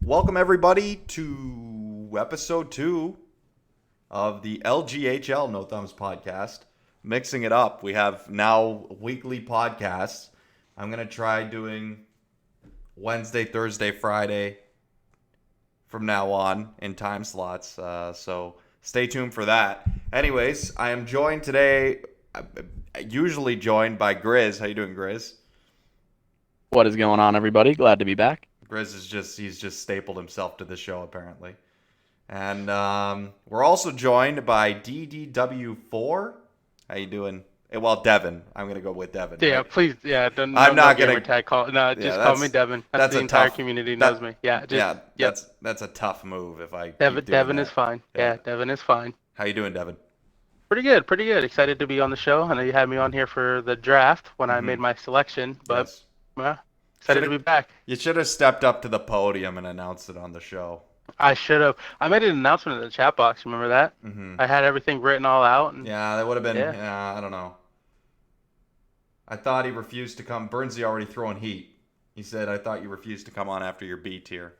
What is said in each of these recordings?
Welcome everybody to episode 2 of the LGHL No Thumbs podcast. Mixing it up, we have now weekly podcasts. I'm going to try doing Wednesday, Thursday, Friday from now on in time slots. So stay tuned for that. Anyways, I am joined today, usually joined by Grizz. How you doing, Grizz? What is going on, everybody? Glad to be back. Grizz he's just stapled himself to the show apparently. And we're also joined by DDW4. How you doing? Well, Devin. I'm gonna go with Devin. Yeah, Right? please. Yeah, don't, I'm not gamer gonna. tag call. No, just call me Devin. That's The a entire tough, community knows me. Yeah, just yeah. yep. That's a tough move if I Devin, keep doing Devin that. is fine. Yeah. Yeah, Devin is fine. How you doing, Devin? Pretty good, pretty good. Excited to be on the show. I know you had me on here for the draft when I made my selection, but Yes. well, excited to be back. You should have stepped up to the podium and announced it on the show. I should have. I made an announcement in the chat box. Remember that? Mm-hmm. I had everything written all out. And Yeah, that would have been. Yeah. Yeah, I don't know. I thought he refused to come. Burnsy already throwing heat. He said, "I thought you refused to come on after your B tier."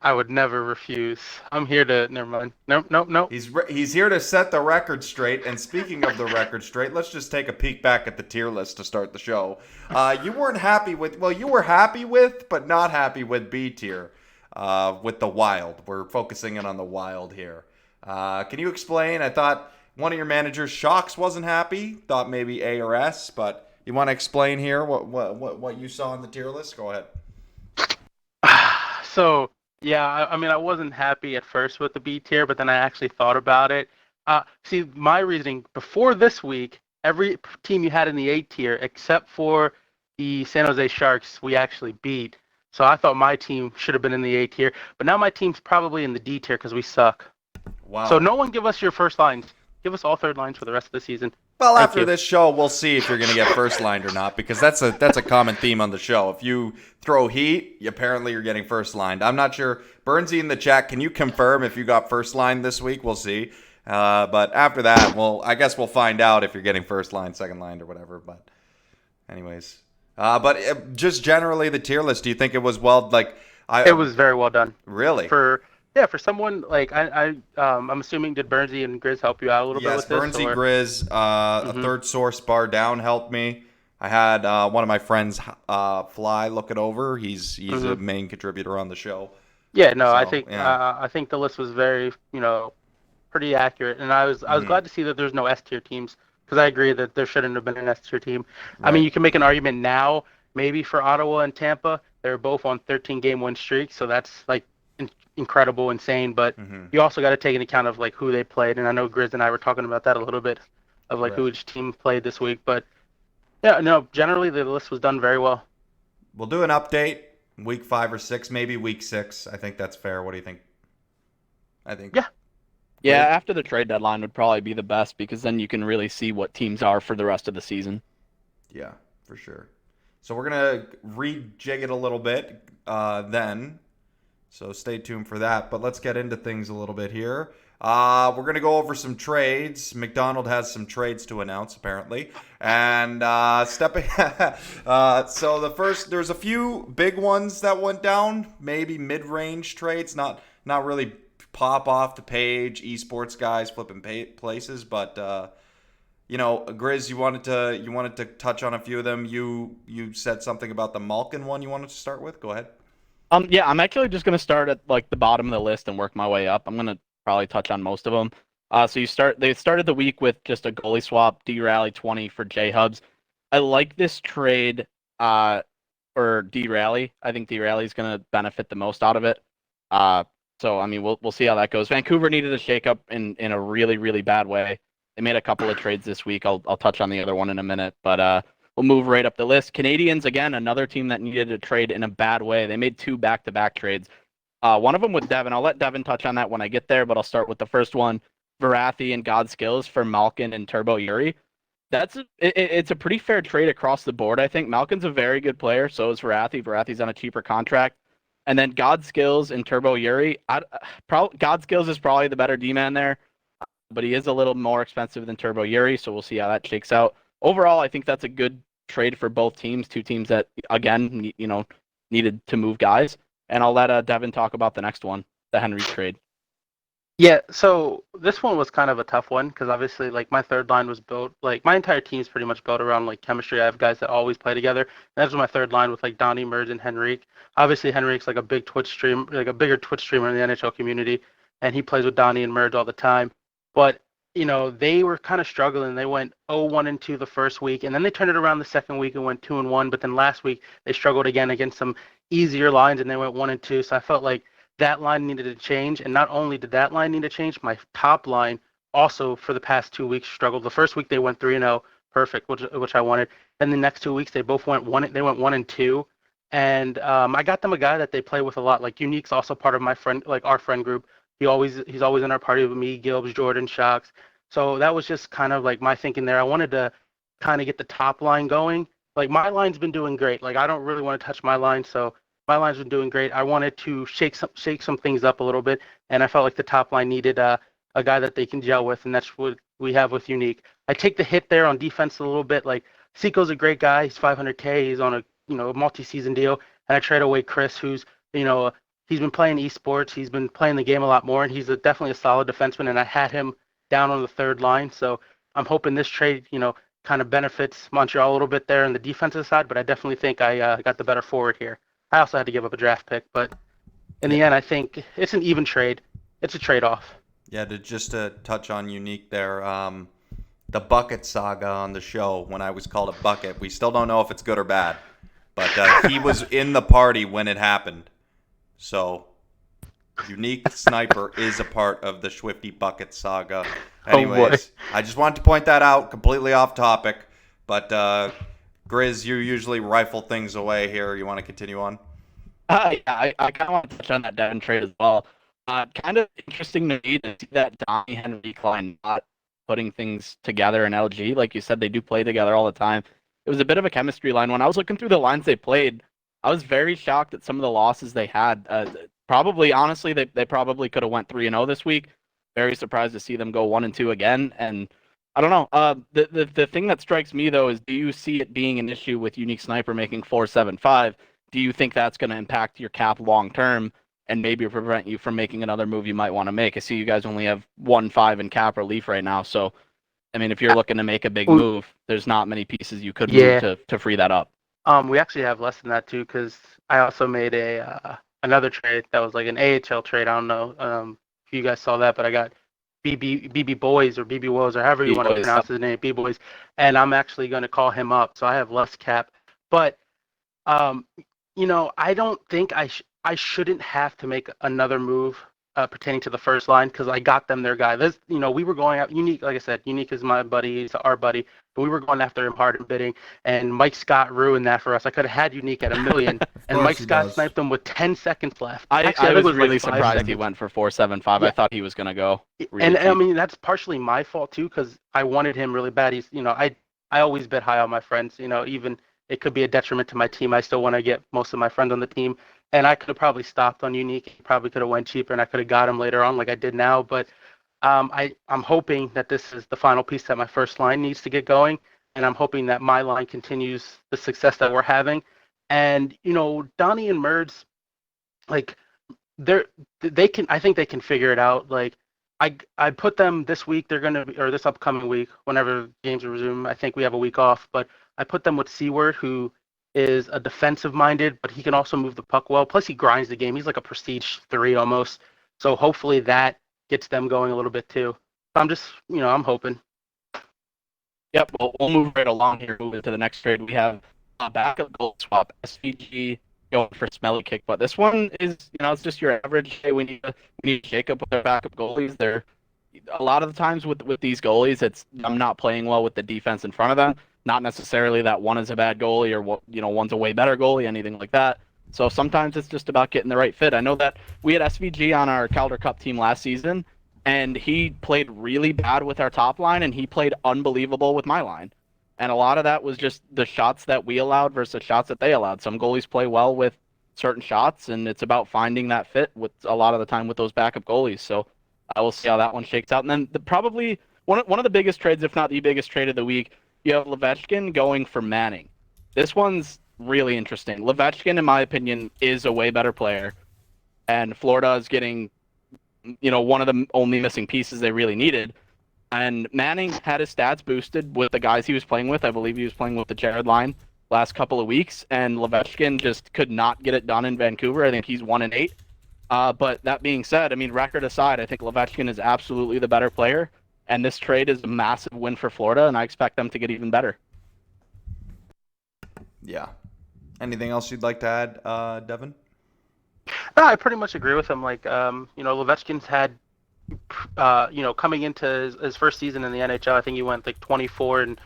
I would never refuse. I'm here to. Never mind. Nope, nope, nope. He's here to set the record straight. And speaking of the record straight, let's just take a peek back at the tier list to start the show. You weren't happy with. Well, you were happy with, but not happy with B tier. With the Wild, we're focusing in on the Wild here. Can you explain? I thought one of your managers, Shocks, wasn't happy. Thought maybe A or S, but you want to explain here what you saw on the tier list? Go ahead. So, yeah, I mean, I wasn't happy at first with the B tier, but then I actually thought about it. See, my reasoning before this week, every team you had in the A tier, except for the San Jose Sharks, we actually beat. So I thought my team should have been in the A tier, but now my team's probably in the D tier because we suck. Wow. So no one give us your first lines. Give us all third lines for the rest of the season. Well, Thank after you. this show, we'll see if you're going to get first lined or not, because that's a common theme on the show. If you throw heat, apparently you're getting first lined. I'm not sure. Burnsy in the chat, can you confirm if you got first line this week? We'll see. But after that, I guess we'll find out if you're getting first line, second line, or whatever. But anyways, just generally the tier list. Do you think it was well? It was very well done. Really. For someone like I'm assuming did Burnsy and Grizz help you out a little bit with this? Yes, Burnsy, Or? Grizz, a third source bar down helped me. I had one of my friends, Fly, look it over. He's a main contributor on the show. Yeah, no, So, I think the list was very pretty accurate, and I was glad to see that there's no S tier teams because I agree that there shouldn't have been an S tier team. I mean, Right. you can make an argument now maybe for Ottawa and Tampa. They're both on 13 game win streaks, so that's like incredible, insane. But you also got to take into account of like who they played, and I know Grizz and I were talking about that a little bit of like who each team played this week. But yeah, no, generally the list was done very well. We'll do an update week 5 or 6, maybe week 6. I think that's fair. What do you think? I think. Yeah. Yeah, after the trade deadline would probably be the best because then you can really see what teams are for the rest of the season. Yeah, for sure. So we're gonna rejig it a little bit then. So stay tuned for that. But let's get into things a little bit here. We're going to go over some trades. McDonald has some trades to announce, apparently. And stepping... so the first... There's a few big ones that went down. Maybe mid-range trades. Not really pop off the page. Esports guys flipping places. But, Grizz, you wanted to touch on a few of them. You said something about the Malkin one you wanted to start with. Go ahead. Yeah, I'm actually just gonna start at like the bottom of the list and work my way up. I'm gonna probably touch on most of them. They started the week with just a goalie swap, D-Rally 20 for J-Hubs. I like this trade for D-Rally. I think D-Rally is gonna benefit the most out of it. So I mean, we'll see how that goes. Vancouver needed a shakeup in a really, really bad way. They made a couple of trades this week. I'll touch on the other one in a minute, but we'll move right up the list. Canadians, again, another team that needed a trade in a bad way. They made 2 back-to-back trades. One of them with Devin. I'll let Devin touch on that when I get there, but I'll start with the first one. Varathi and God Skills for Malkin and Turbo Yuri. It's a pretty fair trade across the board, I think. Malkin's a very good player, so is Varathi. Varathi's on a cheaper contract. And then God Skills and Turbo Yuri. God Skills is probably the better D-man there, but he is a little more expensive than Turbo Yuri, so we'll see how that shakes out. Overall, I think that's a good trade for both teams. 2 teams that, again, needed to move guys. and I'll let Devin talk about the next one, the Henry trade. Yeah, so this one was kind of a tough one because obviously, like my third line was built, like my entire team is pretty much built around like chemistry. I have guys that always play together. And that was my third line with like Donnie, Merge, and Henrique. Obviously, Henrique's like a big Twitch stream, like a bigger Twitch streamer in the NHL community, and he plays with Donnie and Merge all the time. But they were kind of struggling. They went 0-1-2 the first week, and then they turned it around the second week and went 2-1. But then last week they struggled again against some easier lines, and they went 1-2. So I felt like that line needed to change. And not only did that line need to change, my top line also for the past 2 weeks struggled. The first week they went 3-0, perfect, which I wanted. Then the next 2 weeks they both went one. They went 1-2, and I got them a guy that they play with a lot. Like Unique's also part of my friend, like our friend group. He's always in our party with me, Gibbs, Jordan, Shocks. So that was just kind of like my thinking there. I wanted to kind of get the top line going. Like my line's been doing great. Like I don't really want to touch my line, so my line's been doing great. I wanted to shake some things up a little bit, and I felt like the top line needed a guy that they can gel with, and that's what we have with Unique. I take the hit there on defense a little bit. Like Seiko's a great guy. He's 500K. He's on a multi-season deal, and I trade away Chris, who's he's been playing esports. He's been playing the game a lot more, and he's definitely a solid defenseman. And I had him down on the third line, so I'm hoping this trade kind of benefits Montreal a little bit there on the defensive side. But I definitely think I got the better forward here. I also had to give up a draft pick, but in the end, I think it's an even trade. It's a trade-off. Yeah, to touch on Unique there, the bucket saga on the show when I was called a bucket. We still don't know if it's good or bad, but he was in the party when it happened. So, Unique Sniper is a part of the Swifty bucket saga. Anyways, I just wanted to point that out, completely off topic, but Grizz, you usually rifle things away here. You want to continue on? Yeah, I kind of want to touch on that Devin trade as well. Kind of interesting to me to see that Donnie Henry line not putting things together in LG. Like you said, they do play together all the time. It was a bit of a chemistry line. When I was looking through the lines they played, I was very shocked at some of the losses they had. Probably, honestly, they probably could have went 3-0 this week. Very surprised to see them go 1-2 again. And I don't know. The thing that strikes me though is, do you see it being an issue with Unique Sniper making 4.75? Do you think that's going to impact your cap long term and maybe prevent you from making another move you might want to make? I see you guys only have 1.5 in cap relief right now, so I mean, if you're looking to make a big move, there's not many pieces you could move to free that up. We actually have less than that too, because I also made another trade that was like an AHL trade. I don't know if you guys saw that, but I got BB Boys or BB Woes or however you want to pronounce his name, B Boys, and I'm actually going to call him up, so I have less cap. But I don't think I shouldn't have to make another move pertaining to the first line because I got them their guy. We were going out Unique, like I said, Unique is my buddy, he's our buddy, but we were going after him hard and bidding, and Mike Scott ruined that for us. I could have had Unique at $1 million, and Mike Scott sniped him with 10 seconds left. I was really surprised he went for 4.75. Yeah. I thought he was going to go. Really cheap. I mean, that's partially my fault too because I wanted him really bad. He's, I always bid high on my friends. Even it could be a detriment to my team. I still want to get most of my friends on the team. And I could have probably stopped on Unique. He probably could have went cheaper, and I could have got him later on like I did now. But I'm hoping that this is the final piece that my first line needs to get going. And I'm hoping that my line continues the success that we're having. And, Donnie and Merds, like, I think they can figure it out. Like, I put them this week. They're going to, or this upcoming week, whenever games resume. I think we have a week off. But I put them with Seward, who is a defensive-minded, but he can also move the puck well. Plus, he grinds the game. He's like a prestige 3 almost. So hopefully that gets them going a little bit too. I'm just, I'm hoping. Yep, well, we'll move right along here. Moving to the next trade, we have a backup goal swap. SVG going for Smelly Kick, but this one is, it's just your average. Hey, we need Jacob with their backup goalies. They're a lot of the times with these goalies, it's I'm not playing well with the defense in front of them. Not necessarily that one is a bad goalie or one's a way better goalie, anything like that. So sometimes it's just about getting the right fit. I know that we had SVG on our Calder Cup team last season, and he played really bad with our top line, and he played unbelievable with my line. And a lot of that was just the shots that we allowed versus shots that they allowed. Some goalies play well with certain shots, and it's about finding that fit with a lot of the time with those backup goalies. So I will see how that one shakes out. And then probably one of the biggest trades, if not the biggest trade of the week, you have Levechkin going for Manning. This one's really interesting. Levechkin, in my opinion, is a way better player, and Florida is getting, one of the only missing pieces they really needed. And Manning had his stats boosted with the guys he was playing with. I believe he was playing with the Jared line last couple of weeks, and Levechkin just could not get it done in Vancouver. I think he's 1-8. But that being said, I mean, record aside, I think Levechkin is absolutely the better player, and this trade is a massive win for Florida, and I expect them to get even better. Yeah. Anything else you'd like to add, Devin? No, I pretty much agree with him. Like, Levechkin's had, coming into his first season in the NHL, I think he went like 24 and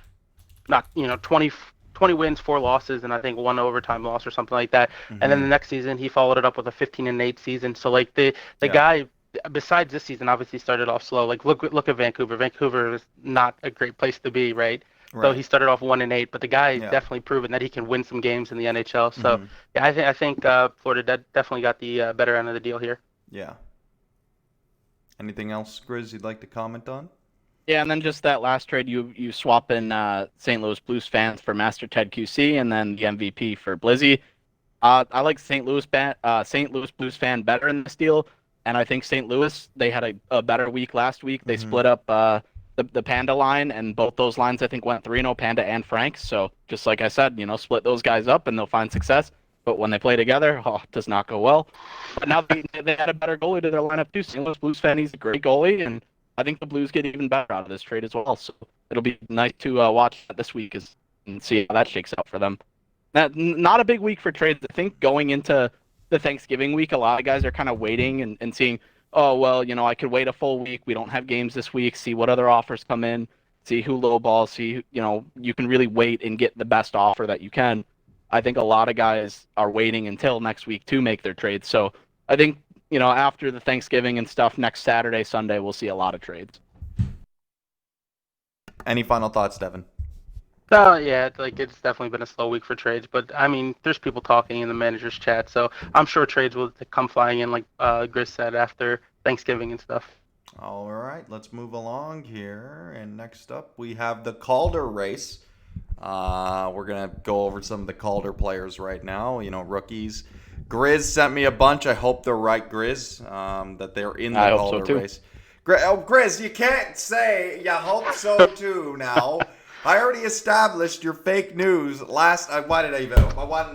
not, 20 wins, 4 losses, and I think 1 overtime loss or something like that. Mm-hmm. And then the next season, he followed it up with a 15-8 season. So like the guy, besides this season, obviously started off slow. Like look at Vancouver. Vancouver is not a great place to be, right? So he started off 1-8, but the guy definitely proven that he can win some games in the NHL. So yeah, I think Florida definitely got the better end of the deal here. Yeah. Anything else, Grizz, you'd like to comment on? Yeah, and then just that last trade, you swap in St. Louis Blues fans for Master Ted QC, and then the MVP for Blizzy. I like St. Louis Blues fan better in this deal, and I think St. Louis, they had a better week last week. They split up the Panda line, and both those lines I think went 3-0, Panda and Frank. So just like I said, split those guys up and they'll find success. But when they play together, it does not go well. But now they had a better goalie to their lineup too. St. Louis Blues fan, he's a great goalie, and I think the Blues get even better out of this trade as well. So it'll be nice to watch that this week and see how that shakes out for them. Not a big week for trades. I think going into the Thanksgiving week, a lot of guys are kind of waiting and seeing, oh, well, I could wait a full week. We don't have games this week. See what other offers come in. See who lowballs. See, you can really wait and get the best offer that you can. I think a lot of guys are waiting until next week to make their trades. So I think, after the Thanksgiving and stuff, next Saturday, Sunday, we'll see a lot of trades. Any final thoughts, Devin? Yeah, like it's definitely been a slow week for trades, but I mean, there's people talking in the managers chat, so I'm sure trades will come flying in, like Grizz said, after Thanksgiving and stuff. All right, let's move along here. And next up, we have the Calder race. We're going to go over some of the Calder players right now, rookies. Grizz sent me a bunch. I hope they're right, Grizz, that they're in the Calder race. Grizz, you can't say you hope so too now. I already established your fake news last. Why didn't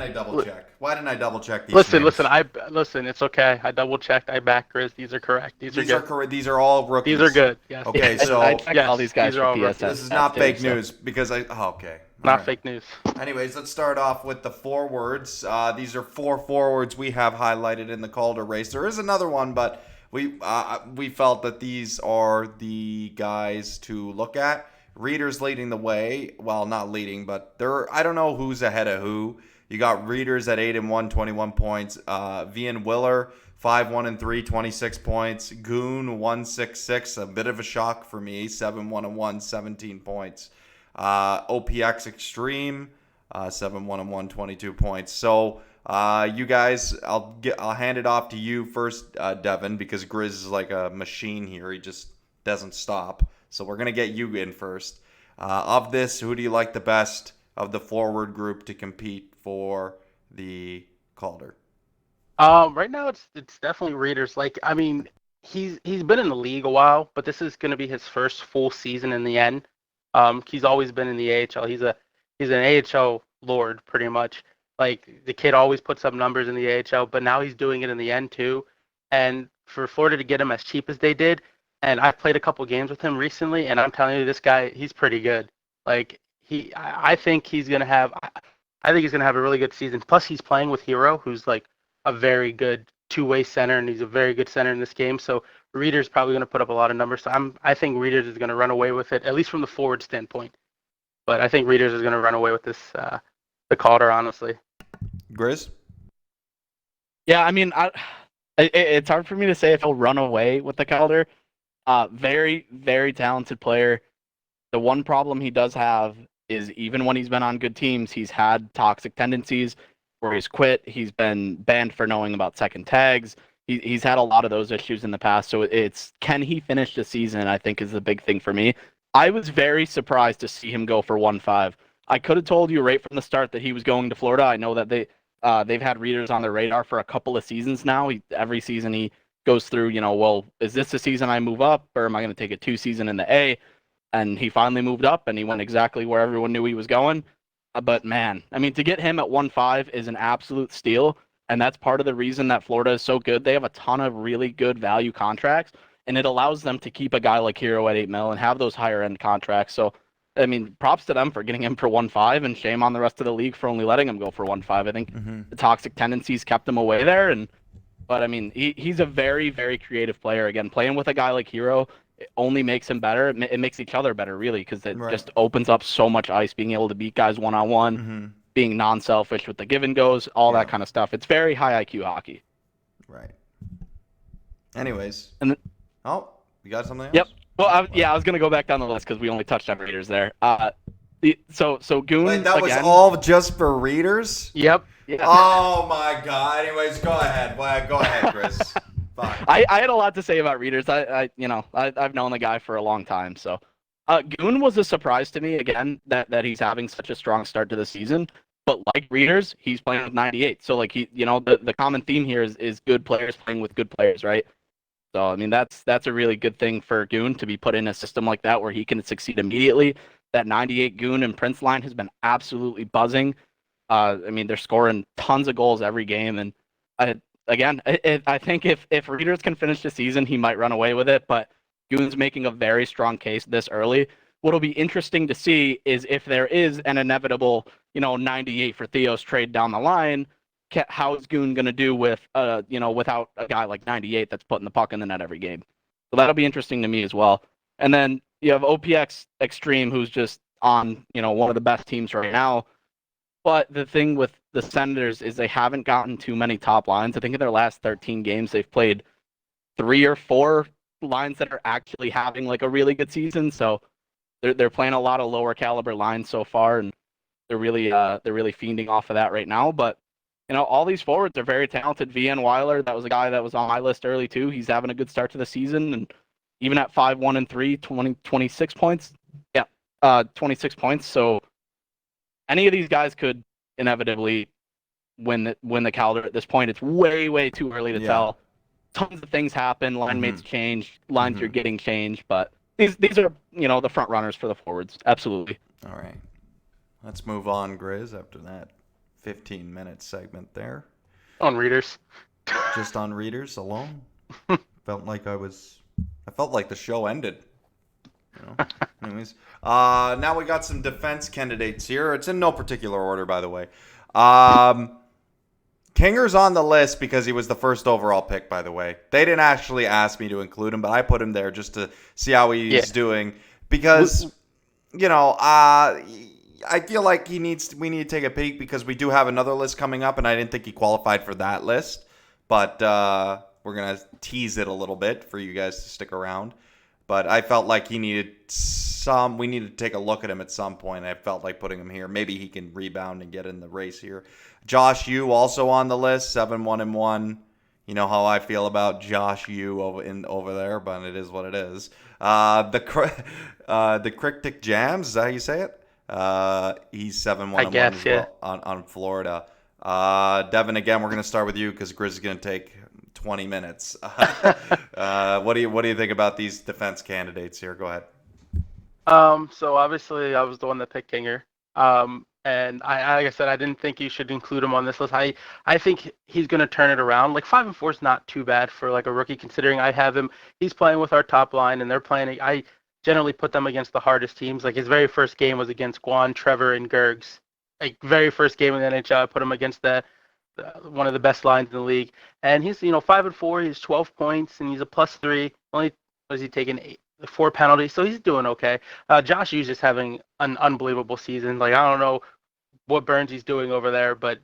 I double check? Why didn't I double check these? Listen. names? It's okay. I double checked. I back Grizz. These are correct. These are good. These are all rookies. These are good. Yes. Okay, so I checked all these guys these for are all PSS. this is not fake news because okay. All not right. fake news. Anyways, let's start off with the forwards. These are 4 forwards we have highlighted in the Calder race. There is another one, but we felt that these are the guys to look at. Readers leading the way. Well, not leading, but I don't know who's ahead of who. You got Readers at 8-1, 21 points. Vian Willer, 5-1-3, 26 points. Goon, 1-6-6, a bit of a shock for me, 7-1-1, 17 points. OPX Extreme, 7-1-1, 22 points. So, you guys, I'll hand it off to you first, Devin, because Grizz is like a machine here. He just doesn't stop. So we're going to get you in first. Of this, who do you like the best of the forward group to compete for the Calder? Right now it's definitely Readers. Like, I mean, he's been in the league a while, but this is going to be his first full season in the end. He's always been in the AHL. He's an AHL lord pretty much. Like, the kid always puts up numbers in the AHL, but now he's doing it in the end too. And for Florida to get him as cheap as they did, and I've played a couple games with him recently, and I'm telling you, this guy, he's pretty good. Like, I think he's gonna have a really good season. Plus, he's playing with Hero, who's like a very good two-way center, and he's a very good center in this game. So Reader's probably gonna put up a lot of numbers. So I think Readers is gonna run away with it, at least from the forward standpoint. But I think Readers is gonna run away with this the Calder, honestly. Grizz? Yeah, I mean, it's hard for me to say if he'll run away with the Calder. Very, very talented player. The one problem he does have is even when he's been on good teams, he's had toxic tendencies where he's quit. He's been banned for knowing about second tags. He's had a lot of those issues in the past. So can he finish the season, I think, is the big thing for me. I was very surprised to see him go for 1.5. I could have told you right from the start that he was going to Florida. I know that they've had readers on their radar for a couple of seasons now. Every season he goes through, well, is this the season I move up, or am I going to take a 2 season in the A? And he finally moved up, and he went exactly where everyone knew he was going. But man, I mean, to get him at 1.5 is an absolute steal, and that's part of the reason that Florida is so good. They have a ton of really good value contracts, and it allows them to keep a guy like Hero at 8 mil and have those higher end contracts. So, I mean, props to them for getting him for 1.5, and shame on the rest of the league for only letting him go for 1.5. I think the toxic tendencies kept him away there, but I mean, he's a very, very creative player. Again, playing with a guy like Hero, it only makes him better. It makes each other better, really, because it just opens up so much ice, being able to beat guys one-on-one, being non-selfish with the give and goes, all that kind of stuff. It's very high IQ hockey. Right. Anyways. And you got something else? Yep. Well, I was going to go back down the list because we only touched on readers there. So Goon, Wait, that was again, all just for readers? Yep. Yeah. Oh, my God. Anyways, go ahead. Go ahead, Chris. Fine. I had a lot to say about readers. I've known the guy for a long time. So, Goon was a surprise to me again that he's having such a strong start to the season. But like readers, he's playing with 98. So like the common theme here is good players playing with good players, right? So I mean that's a really good thing for Goon to be put in a system like that where he can succeed immediately. That 98 Goon and Prince line has been absolutely buzzing. I mean they're scoring tons of goals every game, and I think if Readers can finish the season, he might run away with it, but Goon's making a very strong case this early. What'll be interesting to see is if there is an inevitable, 98 for Theos trade down the line, how is Goon going to do with, without a guy like 98 that's putting the puck in the net every game? So that'll be interesting to me as well. And then you have OPX Extreme, who's just on, one of the best teams right now. But the thing with the Senators is they haven't gotten too many top lines. I think in their last 13 games, they've played 3 or 4 lines that are actually having like a really good season. So they're playing a lot of lower caliber lines so far, and they're really fiending off of that right now. But all these forwards are very talented. VN Weiler, that was a guy that was on my list early too. He's having a good start to the season, and even at 5-1-3, 26 points. Yeah, 26 points. So any of these guys could inevitably win the Calder at this point. It's way too early to tell. Tons of things happen. Line mates change. Lines are getting changed, but these are the front runners for the forwards. Absolutely. All right, let's move on, Grizz. After that 15-minute segment there, On readers. just on readers alone, felt like I felt like the show ended. Anyways, now we got some defense candidates here. It's in no particular order, by the way. Kinger's on the list because he was the first overall pick, by the way. They didn't actually ask me to include him, but I put him there just to see how he's doing. Because, I feel like we need to take a peek because we do have another list coming up, and I didn't think he qualified for that list. But we're going to tease it a little bit for you guys to stick around. But I felt like we needed to take a look at him at some point. I felt like putting him here. Maybe he can rebound and get in the race here. Josh Yu also on the list, 7-1-1. You know how I feel about Josh Yu over there, but it is what it is. The Cryptic Jams, is that how you say it? He's 7-1-1 as well on Florida. Devin, again, we're going to start with you because Grizz is going to take 20 minutes. What do you think about these defense candidates here? Go ahead. So obviously I was the one that picked Kinger. And I like I said, I didn't think you should include him on this list. I think he's going to turn it around. Like 5-4 is not too bad for like a rookie, considering I have him. He's playing with our top line, and they're playing. I generally put them against the hardest teams. Like his very first game was against Guan, Trevor, and Gergs. Like very first game in the NHL, I put him against one of the best lines in the league. And he's 5-4. He's 12 points, and he's a +3. Only was he taking 4 penalties, so he's doing okay. Josh Hughes just having an unbelievable season. Like I don't know what Burns he's doing over there, but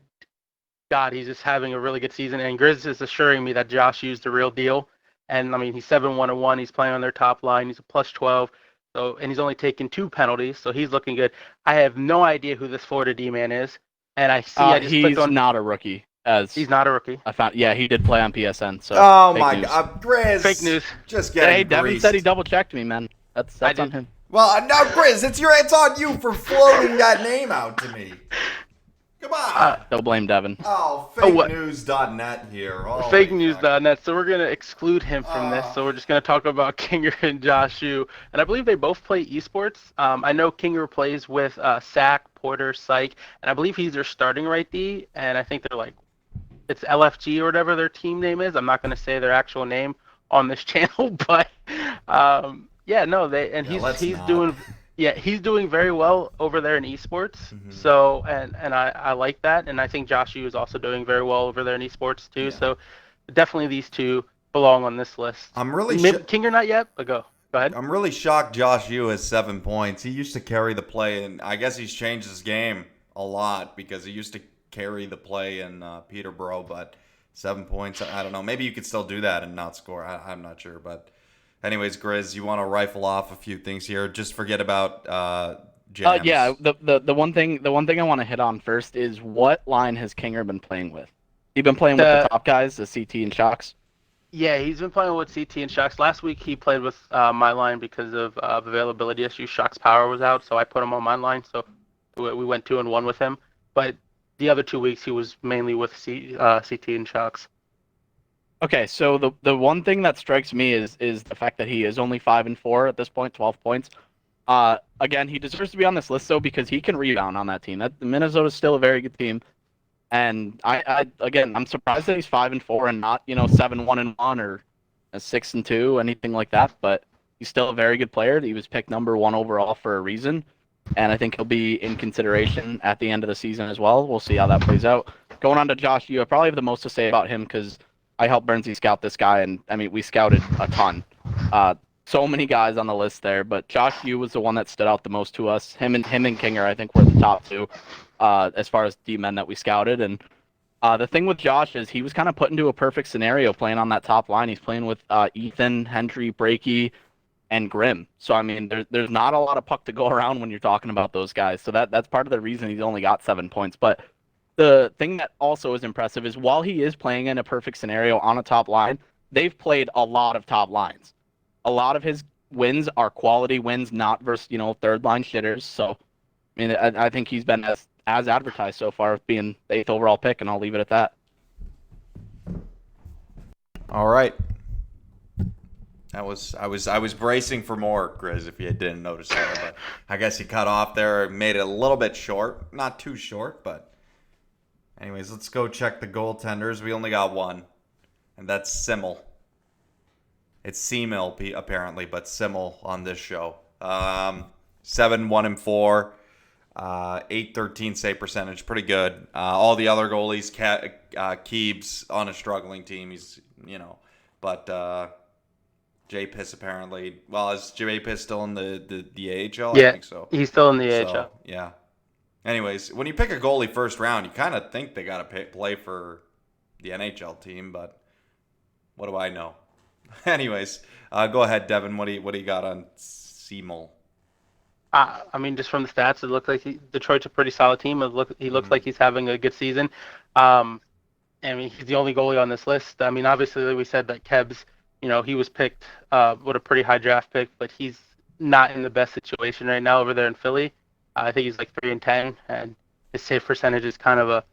God, he's just having a really good season. And Grizz is assuring me that Josh Hughes the real deal. And I mean, he's 7-1-1. He's playing on their top line. He's a +12. So, and he's only taken 2 penalties, so he's looking good. I have no idea who this Florida D-man is, and I see. He's not a rookie. He's not a rookie. I found. Yeah, he did play on PSN. So. Oh my God, Grizz! Fake news. Just getting Hey, Devin greased. said he double checked me, man. That's on him. Well, now, Grizz, it's on you for floating that name out to me. Come on. Don't blame Devin. Oh, what? fakenews.net here. Holy Fake news fuck. net. So we're gonna exclude him from this. So we're just gonna talk about Kinger and Josh Yu, and I believe they both play esports. I know Kinger plays with Sack, Porter, Syke, and I believe he's their starting right D. And I think they're like it's LFG or whatever their team name is. I'm not gonna say their actual name on this channel, but yeah, no, Yeah, let's he's not. doing yeah, he's doing very well over there in esports. Mhm. So and I like that, and I think Josh Yu is also doing very well over there in esports too. Yeah. So definitely these two belong on this list. I'm really Maybe Kinger not yet, but go ahead. I'm really shocked Josh Yu has 7 points. He used to carry the play, and I guess he's changed his game a lot because he used to carry the play in Peterborough, but 7 points, I don't know. Maybe you could still do that and not score. I'm not sure, but anyways, Grizz, you want to rifle off a few things here? Just forget about jams. Yeah. The one thing I want to hit on first is what line has Kinger been playing with? He been playing with the top guys, the CT and Shocks. Yeah, he's been playing with CT and Shocks. Last week he played with my line because of availability issues. Shocks power was out, so I put him on my line. So we went 2-1 with him. But the other 2 weeks he was mainly with CT and Shocks. Okay, so the one thing that strikes me is the fact that he is only 5-4 at this point, 12 points. Again, he deserves to be on this list though because he can rebound on that team. Minnesota's still a very good team. And I'm surprised that he's 5-4 and not 7-1-1 or 6-2, anything like that. But he's still a very good player. He was picked number 1 overall for a reason, and I think he'll be in consideration at the end of the season as well. We'll see how that plays out. Going on to Josh Yu, I probably have the most to say about him because I helped Bernsey scout this guy, and I mean we scouted a ton. So many guys on the list there, but Josh Yu was the one that stood out the most to us. Him and Kinger, I think, were the top two. As far as D-men that we scouted. And the thing with Josh is he was kind of put into a perfect scenario playing on that top line. He's playing with Ethan, Hendry, Breaky, and Grimm. So, I mean, there's not a lot of puck to go around when you're talking about those guys. So that's part of the reason he's only got 7 points. But the thing that also is impressive is while he is playing in a perfect scenario on a top line, they've played a lot of top lines. A lot of his wins are quality wins, not versus, third line shitters. So, I mean, I think he's been as advertised so far as being the 8th overall pick, and I'll leave it at that. All right. I was bracing for more, Grizz, if you didn't notice that, but I guess he cut off there, made it a little bit short. Not too short, but anyways, let's go check the goaltenders. We only got one, and that's Simmel. It's Seamill, apparently, but Simmel on this show. 7-1-4. 813 save percentage, pretty good. All the other goalies, Keebs on a struggling team. He's, but J Piss apparently. Well, is J Piss still in the AHL? Yeah, I think so. he's still in the AHL. So, yeah. Anyways, when you pick a goalie first round, you kind of think they got to play for the NHL team, but what do I know? Anyways, go ahead, Devin. What do you got on Seamel? I mean, just from the stats, it looks like Detroit's a pretty solid team. He looks like he's having a good season. I mean, he's the only goalie on this list. I mean, obviously, we said that Kebs, he was picked with a pretty high draft pick, but he's not in the best situation right now over there in Philly. I think he's like 3-10, and his save percentage is kind of a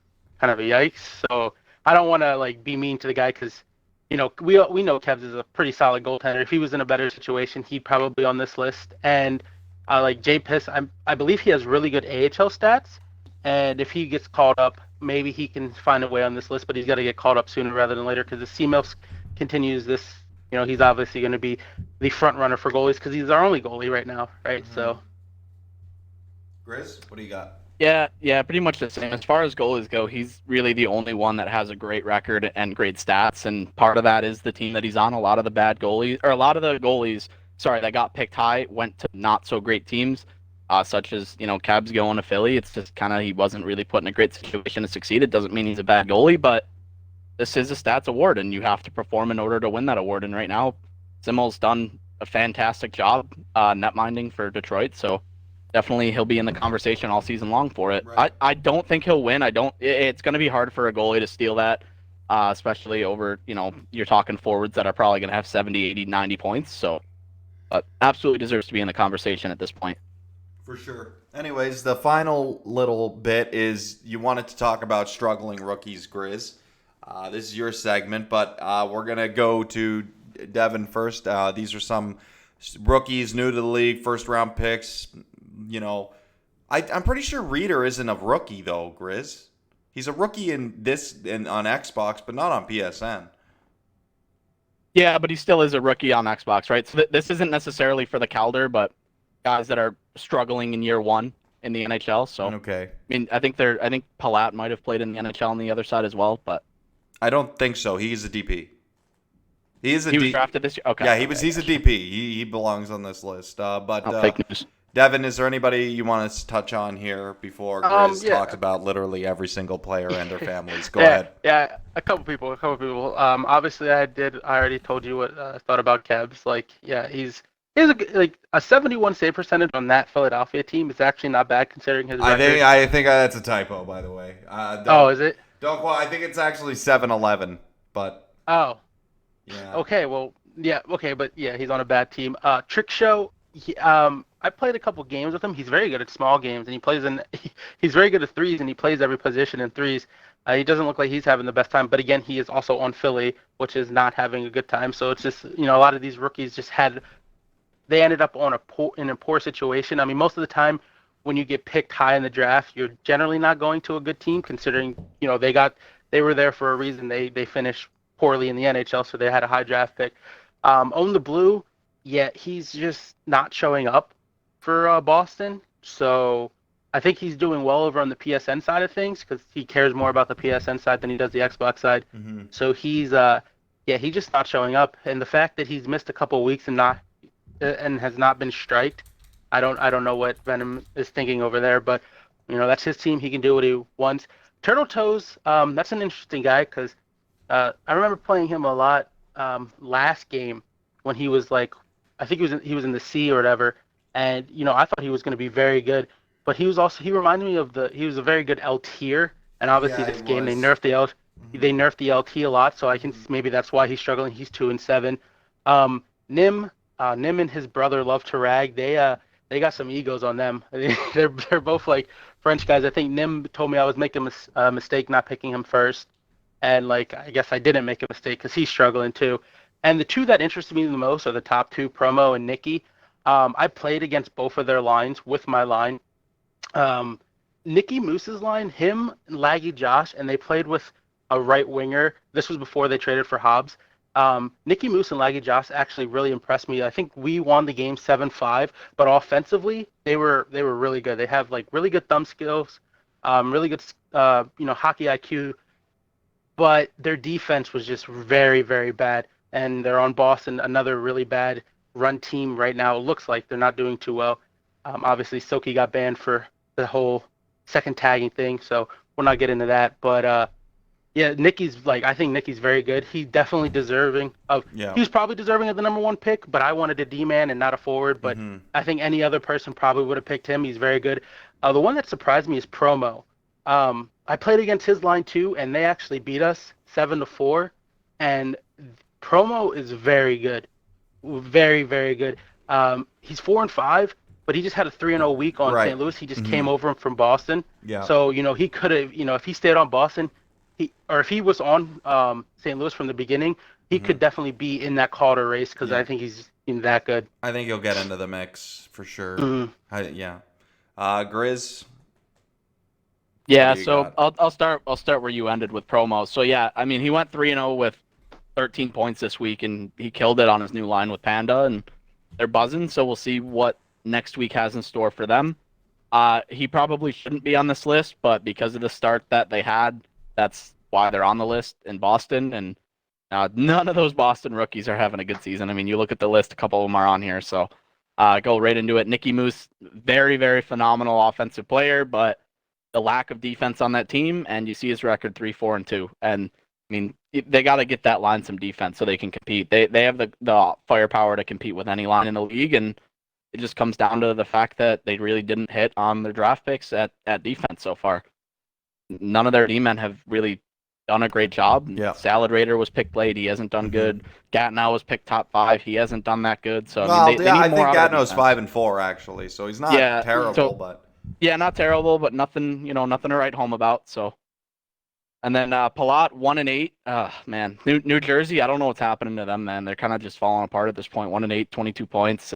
yikes. So I don't want to be mean to the guy because we know Kebs is a pretty solid goaltender. If he was in a better situation, he'd probably be on this list. And like Jay Piss, I believe he has really good AHL stats, and if he gets called up, maybe he can find a way on this list. But he's got to get called up sooner rather than later because if Seamilk continues this, he's obviously going to be the front runner for goalies because he's our only goalie right now, right? Mm-hmm. So, Grizz, what do you got? Yeah, pretty much the same. As far as goalies go, he's really the only one that has a great record and great stats, and part of that is the team that he's on. A lot of the goalies that got picked high went to not so great teams, such as, Kebs going to Philly. It's just kind of he wasn't really put in a great situation to succeed. It doesn't mean he's a bad goalie, but this is a stats award, and you have to perform in order to win that award. And right now, Simmel's done a fantastic job net minding for Detroit, so definitely he'll be in the conversation all season long for it. Right. I don't think he'll win. It's going to be hard for a goalie to steal that, especially over, you're talking forwards that are probably going to have 70, 80, 90 points, so but absolutely deserves to be in the conversation at this point. For sure. Anyways, the final little bit is you wanted to talk about struggling rookies, Grizz. This is your segment, but we're going to go to Devin first. These are some rookies new to the league, first round picks. You know, I'm pretty sure Reader isn't a rookie, though, Grizz. He's a rookie on Xbox, but not on PSN. Yeah, but he still is a rookie on Xbox, right? So this isn't necessarily for the Calder, but guys that are struggling in year one in the NHL. So, I Okay. mean, I think Palat might have played in the NHL on the other side as well, but I don't think so. He's a DP. He is a he was D. drafted this year. Okay, Yeah, okay, he's a gotcha. DP. He belongs on this list. Oh, fake news. Devin, is there anybody you want us to touch on here before Grizz talks Yeah. about literally every single player and their families? Go Yeah, ahead. yeah, a couple people. Obviously, I already told you what I thought about Kebs. Like, yeah, he's like a 71 save percentage on that Philadelphia team is actually not bad considering his record. I think that's a typo, by the way. Oh, is it? Don't quote. I think it's actually 7-11, but Oh, yeah. okay. Well, yeah, okay, but yeah, he's on a bad team. Trick Show. I played a couple games with him. He's very good at small games, and he's very good at threes, and he plays every position in threes. He doesn't look like he's having the best time, but again, he is also on Philly, which is not having a good time. So it's just, a lot of these rookies they ended up in a poor situation. I mean, most of the time when you get picked high in the draft, you're generally not going to a good team, considering they were there for a reason. They finished poorly in the NHL, so they had a high draft pick. On the blue, yeah, he's just not showing up for Boston. So I think he's doing well over on the PSN side of things because he cares more about the PSN side than he does the Xbox side. Hmm. So yeah, he's just not showing up, and the fact that he's missed a couple weeks and has not been striked, I don't know what Venom is thinking over there, but that's his team. He can do what he wants. Turtle Toes, that's an interesting guy because I remember playing him a lot last game when he was like, I think he was in the C or whatever, and I thought he was going to be very good, but he reminded me of he was a very good L tier, and obviously Yeah, he this game was. they nerfed the LT a lot, so I can maybe that's why he's struggling. He's 2-7. Nim Nim and his brother love to rag. They got some egos on them. They're both like French guys. I think Nim told me I was making a mistake not picking him first, and like I guess I didn't make a mistake because he's struggling too. And the two that interested me the most are the top two, Promo and Nikki. I played against both of their lines with my line. Um, Nikki Moose's line, him and Laggy Josh, and they played with a right winger. This was before they traded for Hobbs. Nikki Moose and Laggy Josh actually really impressed me. I think we won the game 7-5, but offensively they were really good. They have like really good thumb skills, really good hockey IQ, but their defense was just very, very bad. And they're on Boston, another really bad run team right now. It looks like they're not doing too well. Obviously, Silky got banned for the whole second tagging thing, so we'll not get into that. But yeah, I think Nicky's very good. He's definitely deserving of. Yeah. He was probably deserving of the number one pick, but I wanted a D man and not a forward. But Hmm. I think any other person probably would have picked him. He's very good. The one that surprised me is Promo. I played against his line too, and they actually beat us 7-4. And Promo is very good, very very good. He's 4-5, but he just had a 3-0 week on Right. St. Louis. He just Hmm. came over from Boston, Yeah. so he could have, if he stayed on Boston, if he was on St. Louis from the beginning, he Hmm. could definitely be in that Calder race because Yeah. I think he's that good. I think he'll get into the mix for sure. Mm. Yeah. Grizz, what Yeah, do you so got? I'll start where you ended with Promo. So yeah, I mean he went 3-0 with 13 points this week, and he killed it on his new line with Panda, and they're buzzing. So we'll see what next week has in store for them. He probably shouldn't be on this list, but because of the start that they had, that's why they're on the list in Boston. And none of those Boston rookies are having a good season. I mean, you look at the list, a couple of them are on here. So go right into it. Nicky Moose, very, very phenomenal offensive player, but the lack of defense on that team, and you see his record 3-4-2. And I mean, they got to get that line some defense so they can compete. They have the firepower to compete with any line in the league, and it just comes down to the fact that they really didn't hit on their draft picks at defense so far. None of their D-men have really done a great job. Yeah. Salad Raider was picked late. He hasn't done good. Gatnow was picked top 5. He hasn't done that good. So, I mean, Well, they yeah, need I more think out of the Gatno's defense. 5-4 actually, so he's not Yeah. terrible, So, but yeah, not terrible, but nothing, nothing to write home about. So, and then Palat 1-8. Man, New Jersey. I don't know what's happening to them, man. They're kind of just falling apart at this point. 1-8, 22 points.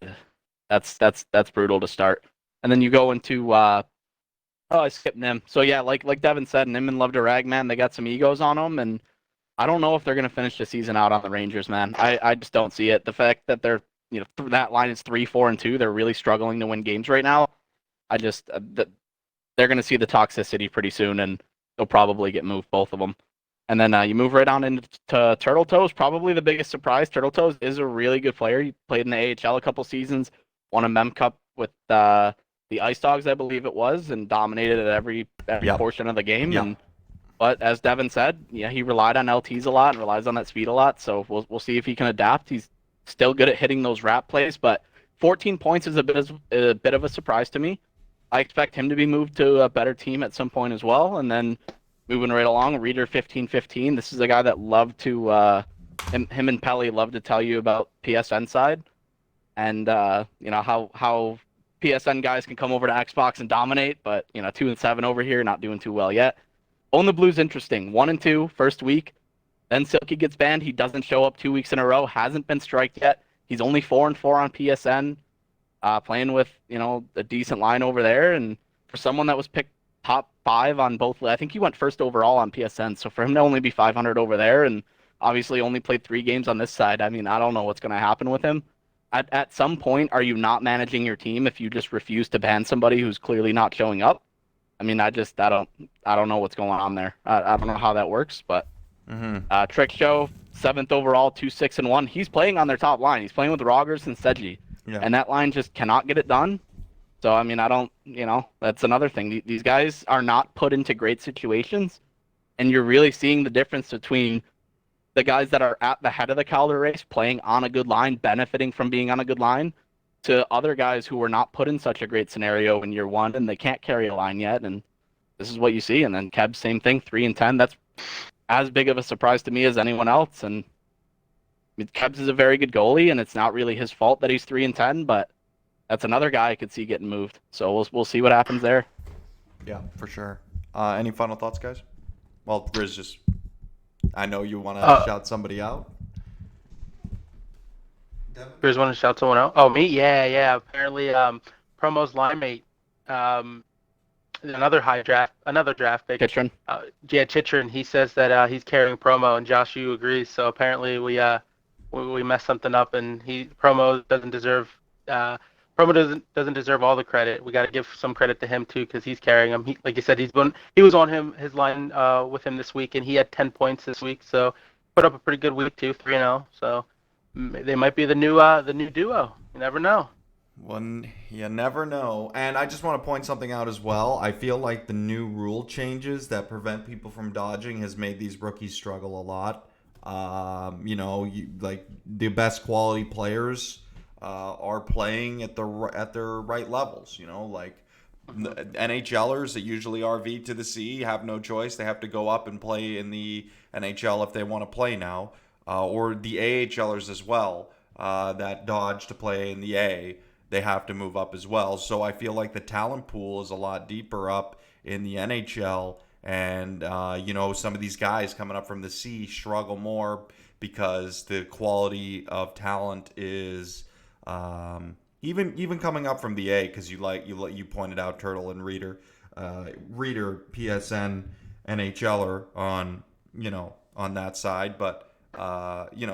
That's brutal to start. And then you go into I skipped Nim. So yeah, like Devin said, Nim and Love to Rag, man, they got some egos on them, and I don't know if they're gonna finish the season out on the Rangers, man. I just don't see it. The fact that they're that line is 3-4-2, they're really struggling to win games right now. I just they're gonna see the toxicity pretty soon, and they'll probably get moved, both of them. And then you move right on into Turtle Toes, probably the biggest surprise. Turtle Toes is a really good player. He played in the AHL a couple seasons, won a Mem Cup with the Ice Dogs, I believe it was, and dominated at every Yep. portion of the game. Yep. But as Devin said, yeah, he relied on LTs a lot and relies on that speed a lot. So we'll see if he can adapt. He's still good at hitting those wrap plays, but 14 points is a bit of a surprise to me. I expect him to be moved to a better team at some point as well. And then moving right along, Reader 15-15. This is a guy that loved to him and Pelly love to tell you about PSN side, and how PSN guys can come over to Xbox and dominate, but 2-7 over here, not doing too well yet. Own the Blues, interesting. 1-2 first week, then Silky gets banned. He doesn't show up 2 weeks in a row. Hasn't been striked yet. He's only 4-4 on PSN, playing with a decent line over there. And for someone that was picked top 5 on both, I think he went first overall on PSN. So for him to only be 500 over there, and obviously only played 3 games on this side, I mean, I don't know what's going to happen with him. At some point, are you not managing your team if you just refuse to ban somebody who's clearly not showing up? I mean, I don't know what's going on there. I don't know how that works, but Trick Show 7th overall, 2-6-1. He's playing on their top line. He's playing with Rogers and Sedgy, and that line just cannot get it done. So I mean, I don't, that's another thing. These guys are not put into great situations, and you're really seeing the difference between the guys that are at the head of the Calder race, playing on a good line, benefiting from being on a good line, to other guys who were not put in such a great scenario in year one, and they can't carry a line yet. And this is what you see. And then Keb, same thing, 3-10. That's as big of a surprise to me as anyone else. And I mean, Kebs is a very good goalie, and it's not really his fault that he's 3-10, but that's another guy I could see getting moved. So we'll see what happens there. Yeah, for sure. Any final thoughts, guys? Well, Riz, just I know you want to shout somebody out. Here's want to shout someone out. Oh, me? Yeah. Apparently, Promo's line mate, another draft pick. Kitchen. Chitrin. He says that he's carrying Promo, and Josh Yu agrees. So apparently we messed something up, and Promo doesn't deserve doesn't deserve all the credit. We got to give some credit to him too, because he's carrying him. Like you said, he was on his line with him this week, and he had 10 points this week. So put up a pretty good week too, 3-0. So they might be the new duo. You never know. You never know. And I just want to point something out as well. I feel like the new rule changes that prevent people from dodging has made these rookies struggle a lot. Like the best quality players are playing at their right levels. Like NHLers that usually RV to the C have no choice. They have to go up and play in the NHL if they want to play now. Or the AHLers as well that dodge to play in the A. They have to move up as well. So I feel like the talent pool is a lot deeper up in the NHL. And, some of these guys coming up from the C struggle more because the quality of talent is even coming up from the A, because you pointed out Turtle and Reader PSN NHLer on that side. But,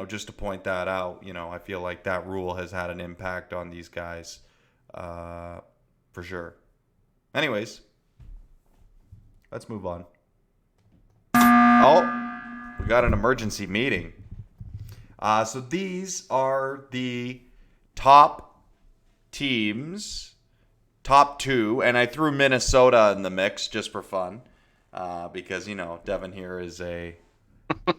just to point that out, I feel like that rule has had an impact on these guys for sure. Anyways, let's move on. Oh, we got an emergency meeting. So these are the top teams, top 2, and I threw Minnesota in the mix just for fun because, Devin here is a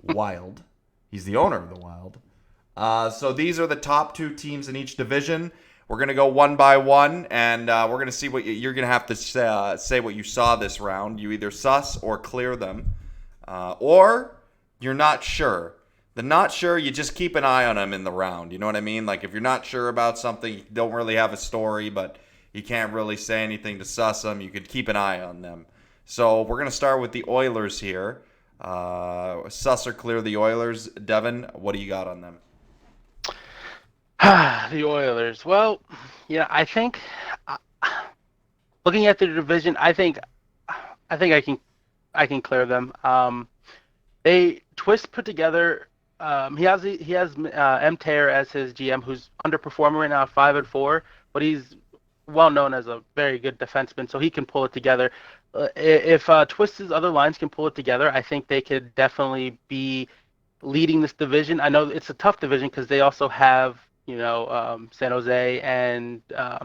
Wild. He's the owner of the Wild. So these are the top 2 teams in each division. We're going to go one by one, and we're going to see what you're going to have to say what you saw this round. You either sus or clear them. or you're not sure. The not sure, you just keep an eye on them in the round. You know what I mean? Like if you're not sure about something, you don't really have a story, but you can't really say anything to suss them, you could keep an eye on them. So we're going to start with the Oilers here. Suss or clear the Oilers. Devin, what do you got on them? The Oilers. Well, yeah, I think uh, looking at the division, I think I can clear them. They Twist put together. He has M. Tear as his GM, who's underperforming right now, 5-4, but he's well known as a very good defenseman, so he can pull it together. If Twist's other lines can pull it together, I think they could definitely be leading this division. I know it's a tough division because they also have San Jose and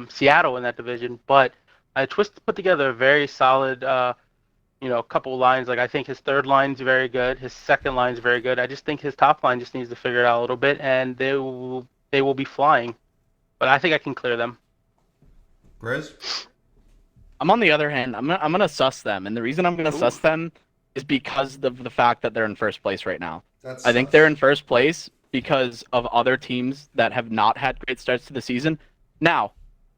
Seattle in that division, but Twist put together a very solid couple lines. Like I think his third line's very good. His second line's very good. I just think his top line just needs to figure it out a little bit, and they will be flying. But I think I can clear them. Grizz? I'm on the other hand, I'm gonna suss them, and the reason I'm gonna suss them is because of the fact that they're in first place right now. That's I think they're in first place because of other teams that have not had great starts to the season. Now,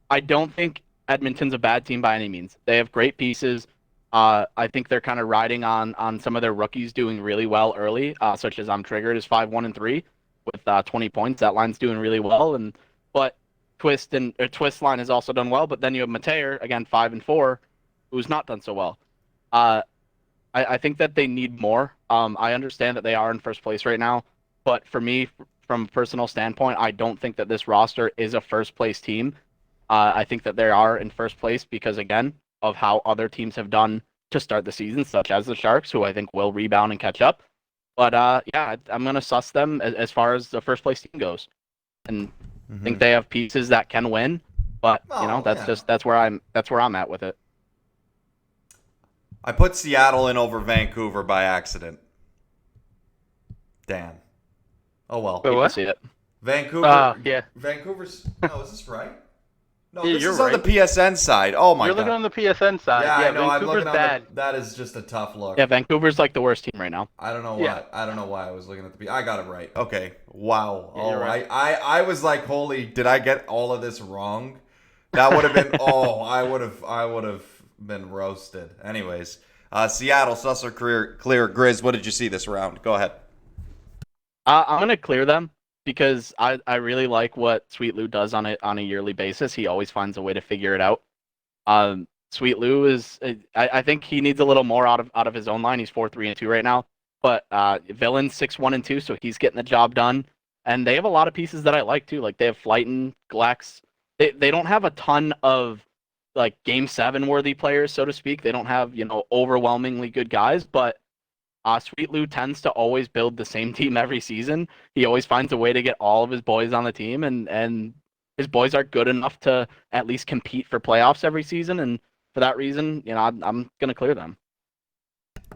I don't think Edmonton's a bad team by any means. They have great pieces. I think they're kind of riding on some of their rookies doing really well early, such as I'm Triggered is 5-1-3 with 20 points. That line's doing really well, but Twist line has also done well. But then you have Mateer again 5-4, who's not done so well. I think that they need more. I understand that they are in first place right now, but for me, from a personal standpoint, I don't think that this roster is a first place team. I think that they are in first place because, again, of how other teams have done to start the season, such as the Sharks, who I think will rebound and catch up. But yeah, I'm gonna suss them as far as the first place team goes, and think they have pieces that can win. But that's where I'm at with it. I put Seattle in over Vancouver by accident. Damn. Oh well. Wait, what? See it. Vancouver. Yeah. Vancouver's. No, is this right? No, Yeah, this you're is on the right. PSN side. Oh my You're god. looking on the PSN side. Yeah, Yeah, I know. I'm Vancouver's looking on bad. that is just a tough look. Yeah, Vancouver's like the worst team right now. I don't know why. Yeah. I don't know why I was looking at the. I got it right. Okay. Wow. Yeah, you're right. I was like, holy, did I get all of this wrong? That would have been. Oh, I would have been roasted. Anyways, Seattle, Susser, clear. Grizz, what did you see this round? Go ahead. I'm gonna clear them because I really like what Sweet Lou does on a yearly basis. He always finds a way to figure it out. Sweet Lou is I think he needs a little more out of his own line. He's 4-3-2 right now, but Villain's 6-1-2, so he's getting the job done. And they have a lot of pieces that I like too. Like they have Flighton, Glex. They don't have a ton of like Game 7 worthy players, so to speak. They don't have overwhelmingly good guys, but Sweet Lou tends to always build the same team every season. He always finds a way to get all of his boys on the team, and his boys are good enough to at least compete for playoffs every season. And for that reason, I'm gonna clear them.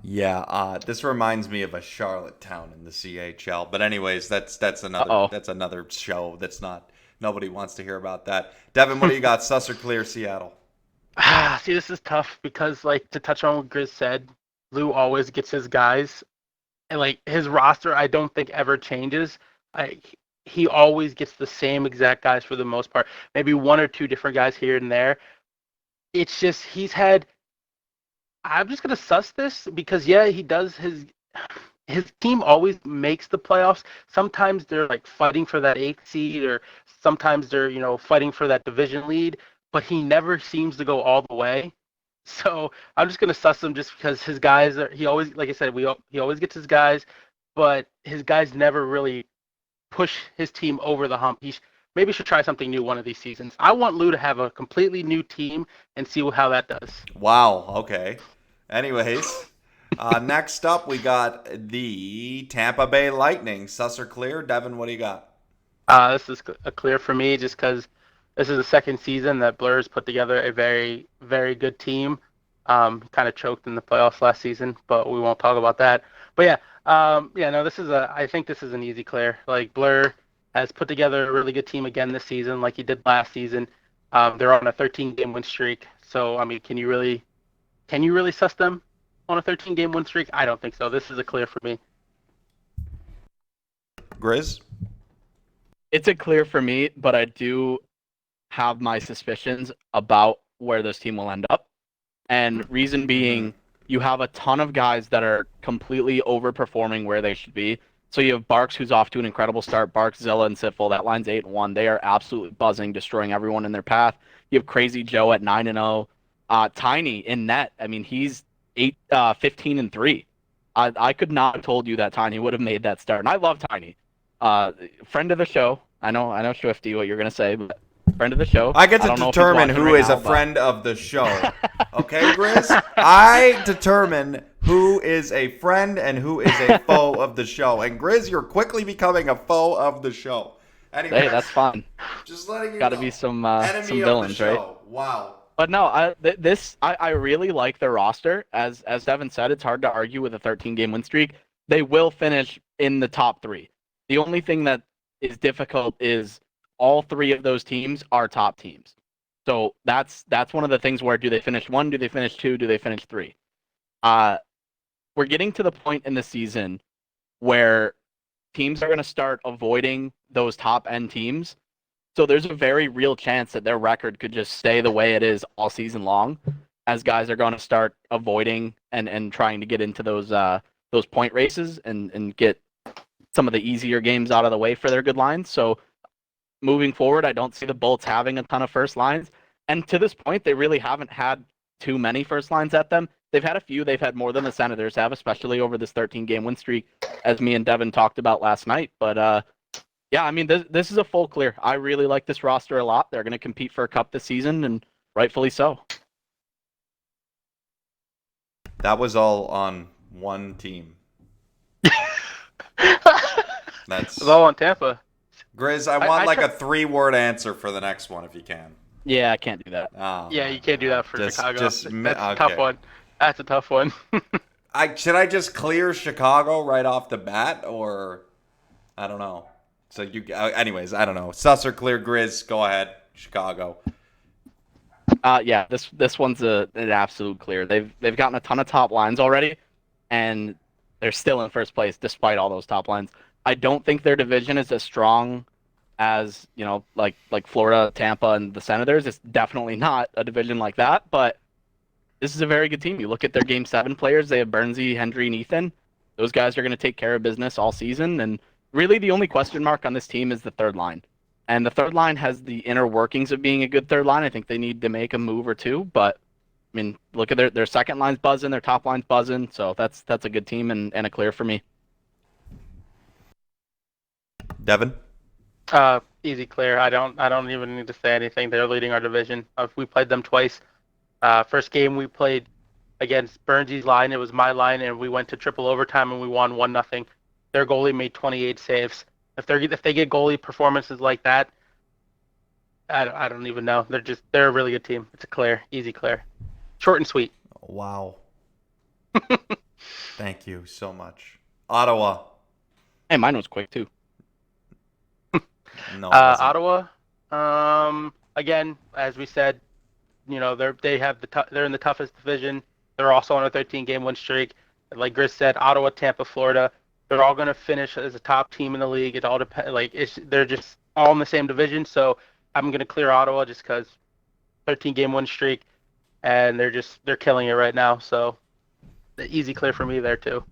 Yeah, this reminds me of a Charlotte town in the CHL. But anyways, that's Uh-oh. another show. That's not nobody wants to hear about that. Devin, what do you got? Sus or clear Seattle? See, this is tough because, like, to touch on what Grizz said, Lou always gets his guys, and like his roster, I don't think ever changes. Like he always gets the same exact guys for the most part. Maybe one or two different guys here and there. It's just he's had. I'm just gonna suss this because yeah, he does his team always makes the playoffs. Sometimes they're like fighting for that eighth seed, or sometimes they're fighting for that division lead. But he never seems to go all the way. So I'm just gonna suss him just because his guys are. He always, like I said, he always gets his guys, but his guys never really push his team over the hump. Maybe should try something new one of these seasons. I want Lou to have a completely new team and see how that does. Wow. Okay. Anyways, next up we got the Tampa Bay Lightning. Sus or clear? Devin, what do you got? This is a clear for me just because this is the second season that Blur's put together a very, very good team. Kind of choked in the playoffs last season, but we won't talk about that. But yeah, no, I think this is an easy clear. Like Blur has put together a really good team again this season, like he did last season. They're on a 13-game win streak. So I mean, can you really suss them? on a 13-game win streak? I don't think so. This is a clear for me. Grizz? It's a clear for me, but I do have my suspicions about where this team will end up. And reason being, you have a ton of guys that are completely overperforming where they should be. So you have Barks, who's off to an incredible start. Barks, Zilla, and Sifel. That line's 8-1. They are absolutely buzzing, destroying everyone in their path. You have Crazy Joe at 9-0. Tiny in net. I mean, he's 15-3. I could not have told you that Tiny would have made that start. And I love Tiny. Friend of the show. I know, Swifty, what you're gonna say, but friend of the show. I get to don't know if he's determine watching who right is now, a friend of the show. Okay, Grizz? I determine who is a friend and who is a foe of the show. And Grizz, you're quickly becoming a foe of the show. Anyway, Hey, that's fine. just letting you Got to know. be some Enemy of villains, the right? show. Wow. But no, I really like their roster. As Devin said, it's hard to argue with a 13-game win streak. They will finish in the top 3. The only thing that is difficult is all 3 of those teams are top teams. So that's one of the things where do they finish 1? Do they finish 2? Do they finish 3? We're getting to the point in the season where teams are going to start avoiding those top end teams. So there's a very real chance that their record could just stay the way it is all season long, as guys are going to start avoiding and trying to get into those point races and get some of the easier games out of the way for their good lines. So moving forward, I don't see the Bolts having a ton of first lines. And to this point, they really haven't had too many first lines at them. They've had a few. They've had more than the Senators have, especially over this 13-game win streak, as me and Devin talked about last night. But yeah, I mean, this is a full clear. I really like this roster a lot. They're going to compete for a cup this season, and rightfully so. That was all on one team. That's It's all on Tampa. Grizz, I want I a 3-word answer for the next one if you can. Yeah, I can't do that. Oh, Yeah, you can't do that for Chicago. That's a tough okay. one. That's a tough one. Should I just clear Chicago right off the bat, or I don't know. So anyways, I don't know. Sus or clear, Grizz, go ahead. Chicago. Yeah, this one's an absolute clear. They've gotten a ton of top lines already, and they're still in first place despite all those top lines. I don't think their division is as strong as, like Florida, Tampa, and the Senators. It's definitely not a division like that, but this is a very good team. You look at their Game 7 players, they have Bernsey, Hendry, and Ethan. Those guys are going to take care of business all season, and really the only question mark on this team is the third line. And the third line has the inner workings of being a good third line. I think they need to make a move or two, but I mean, look at their second line's buzzing, their top line's buzzing, so that's a good team and a clear for me. Devin? Easy clear. I don't even need to say anything. They're leading our division. We played them twice. First game we played against Burnsy's line. It was my line, and we went to triple overtime and we won 1-0. Their goalie made 28 saves. If they get goalie performances like that, I don't even know. They're a really good team. It's a clear, easy clear, short and sweet. Wow. Thank you so much. Ottawa. Hey, mine was quick too. No, it wasn't. Ottawa. Again, as we said, they're in the toughest division. They're also on a 13-game win streak. Like Gris said, Ottawa, Tampa, Florida. They're all going to finish as a top team in the league. It all depends. They're just all in the same division. So I'm going to clear Ottawa just because 13-game win streak, and they're killing it right now. So the easy clear for me there too.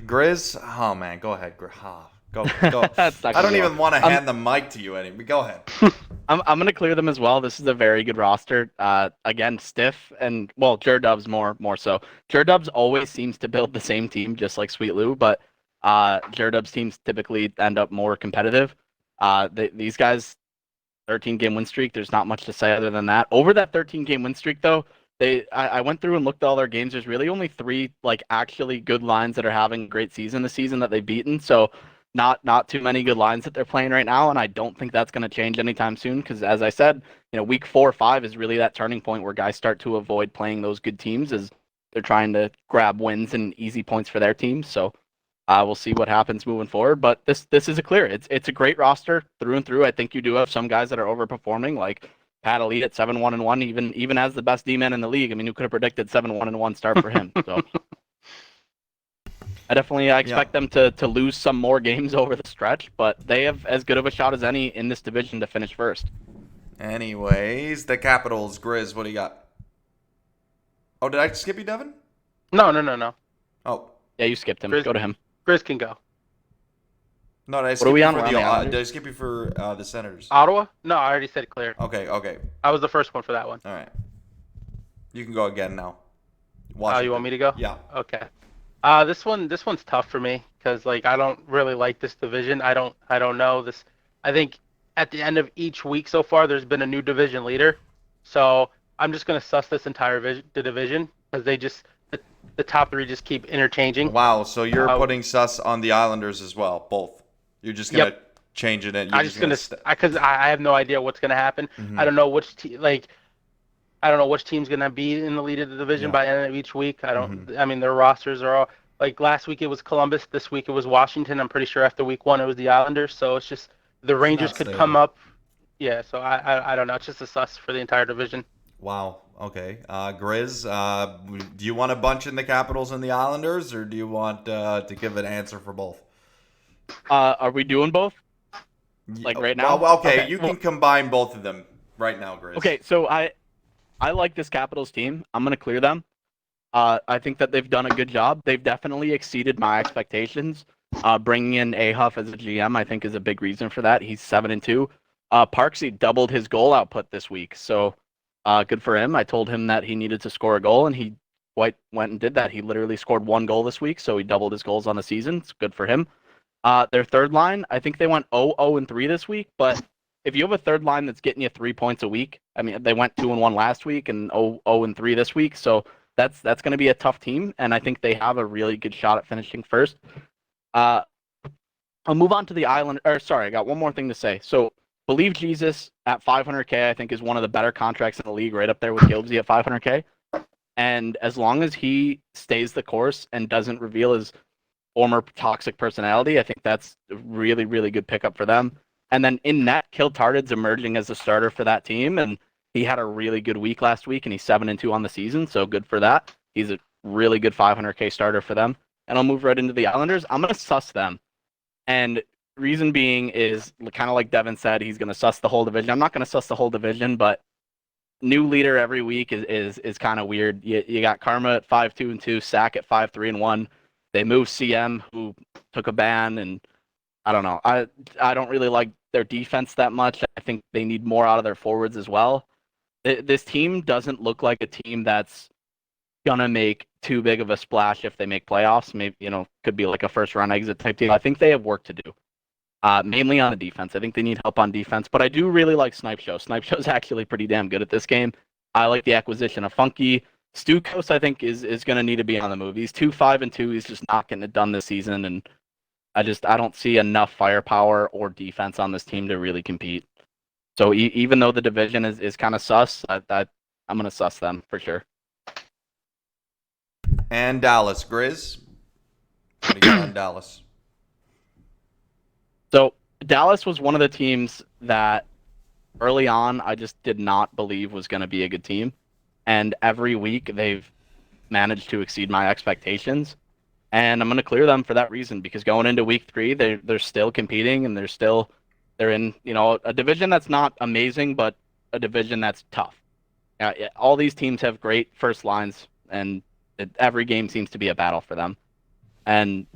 Grizz? Oh, man. Go ahead, Grizz. Go. That's not I don't gonna even want to hand the mic to you anymore. Go ahead. I'm going to clear them as well. This is a very good roster. Again, stiff and, well, Dubs more so. Dubs always seems to build the same team, just like Sweet Lou, but Dubs teams typically end up more competitive. These guys, 13-game win streak, there's not much to say other than that. Over that 13-game win streak, though, I went through and looked at all their games. There's really only 3 actually good lines that are having a great season this season that they've beaten. So not too many good lines that they're playing right now, and I don't think that's going to change anytime soon because, as I said, week 4 or 5 is really that turning point where guys start to avoid playing those good teams as they're trying to grab wins and easy points for their teams. So we'll see what happens moving forward, but this is a clear. It's a great roster through and through. I think you do have some guys that are overperforming, like Pat Elite at 7-1-1, even as the best D-man in the league. I mean, who could have predicted 7-1-1 start for him? So I expect them to lose some more games over the stretch, but they have as good of a shot as any in this division to finish first. Anyways, the Capitals, Grizz, what do you got? Oh, did I skip you, Devin? No. Oh, Yeah, you skipped him. Grizz, Go to him. Grizz can go. no, did I What are skip we you on? for We're on the the Islanders? did I skip you for the Senators? Ottawa? No, I already said clear. Okay. I was the first one for that one. All right. You can go again now. Oh, Washington. you want me to go? Yeah. Okay. This one's tough for me because like I don't really like this division. I don't know this. I think at the end of each week so far, there's been a new division leader. So I'm just gonna suss this entire the division because the top three just keep interchanging. Wow, so you're Uh, putting sus on the Islanders as well, both. You're just gonna change it in. You're I'm just just gonna because I have no idea what's gonna happen. I don't know which I don't know which team's gonna be in the lead of the division by the end of each week. I don't. I mean, their rosters are all like last week it was Columbus. This week it was Washington. I'm pretty sure after week one it was the Islanders. So it's just the Rangers not could stable. come up. Yeah. So I don't know. It's just a sus for the entire division. Wow. Okay. Grizz, do you want a bunch in the Capitals and the Islanders, or do you want to give an answer for both? Are we doing both? Like right now? Well, okay, Okay, you well- can combine both of them right now, Grizz. Okay, so I like this Capitals team. I'm gonna clear them. I think that they've done a good job. They've definitely exceeded my expectations. Bringing in Ahuff as a GM, I think, is a big reason for that. He's 7-2. Parksy doubled his goal output this week, so good for him. I told him that he needed to score a goal, and he went and did that. He literally scored one goal this week, so he doubled his goals on the season. It's good for him. Their third line, I think they went 0-0-3 this week, but if you have a third line that's getting you 3 points a week, I mean, they went 2-1 last week and 0-0-3 this week, so that's going to be a tough team, and I think they have a really good shot at finishing first. I'll move on to the Island. Or sorry, I got one more thing to say. So, Believe Jesus at 500K, I think, is one of the better contracts in the league, right up there with Gilbsy at 500K. And as long as he stays the course and doesn't reveal his former toxic personality, I think that's a really, really good pickup for them. And then in net, Kiltarded's emerging as a starter for that team, and he had a really good week last week, and he's 7-2 on the season, so good for that. He's a really good 500K starter for them. And I'll move right into the Islanders. I'm going to suss them. And reason being is kind of like Devin said, he's going to suss the whole division. I'm not going to suss the whole division, but new leader every week is kind of weird. You got Karma at 5-2-2, Sack at 5-3-1. They moved CM, who took a ban, and I don't know. I don't really like their defense that much. I think they need more out of their forwards as well. This team doesn't look like a team that's gonna make too big of a splash if they make playoffs. Maybe could be like a first round exit type team. I think they have work to do, mainly on the defense. I think they need help on defense, but I do really like Snipe Show. Snipe Show's actually pretty damn good at this game. I like the acquisition of Funky. Stukos, I think, is going to need to be on the move. He's 2-5-2. He's just not getting it done this season, and I don't see enough firepower or defense on this team to really compete. So even though the division is kind of sus, I'm going to suss them for sure. And Dallas, Grizz. What do you got on Dallas? So Dallas was one of the teams that early on I just did not believe was going to be a good team. And every week they've managed to exceed my expectations. And I'm going to clear them for that reason, because going into week 3, they're still competing, and they're in a division that's not amazing, but a division that's tough. All these teams have great first lines, and every game seems to be a battle for them. And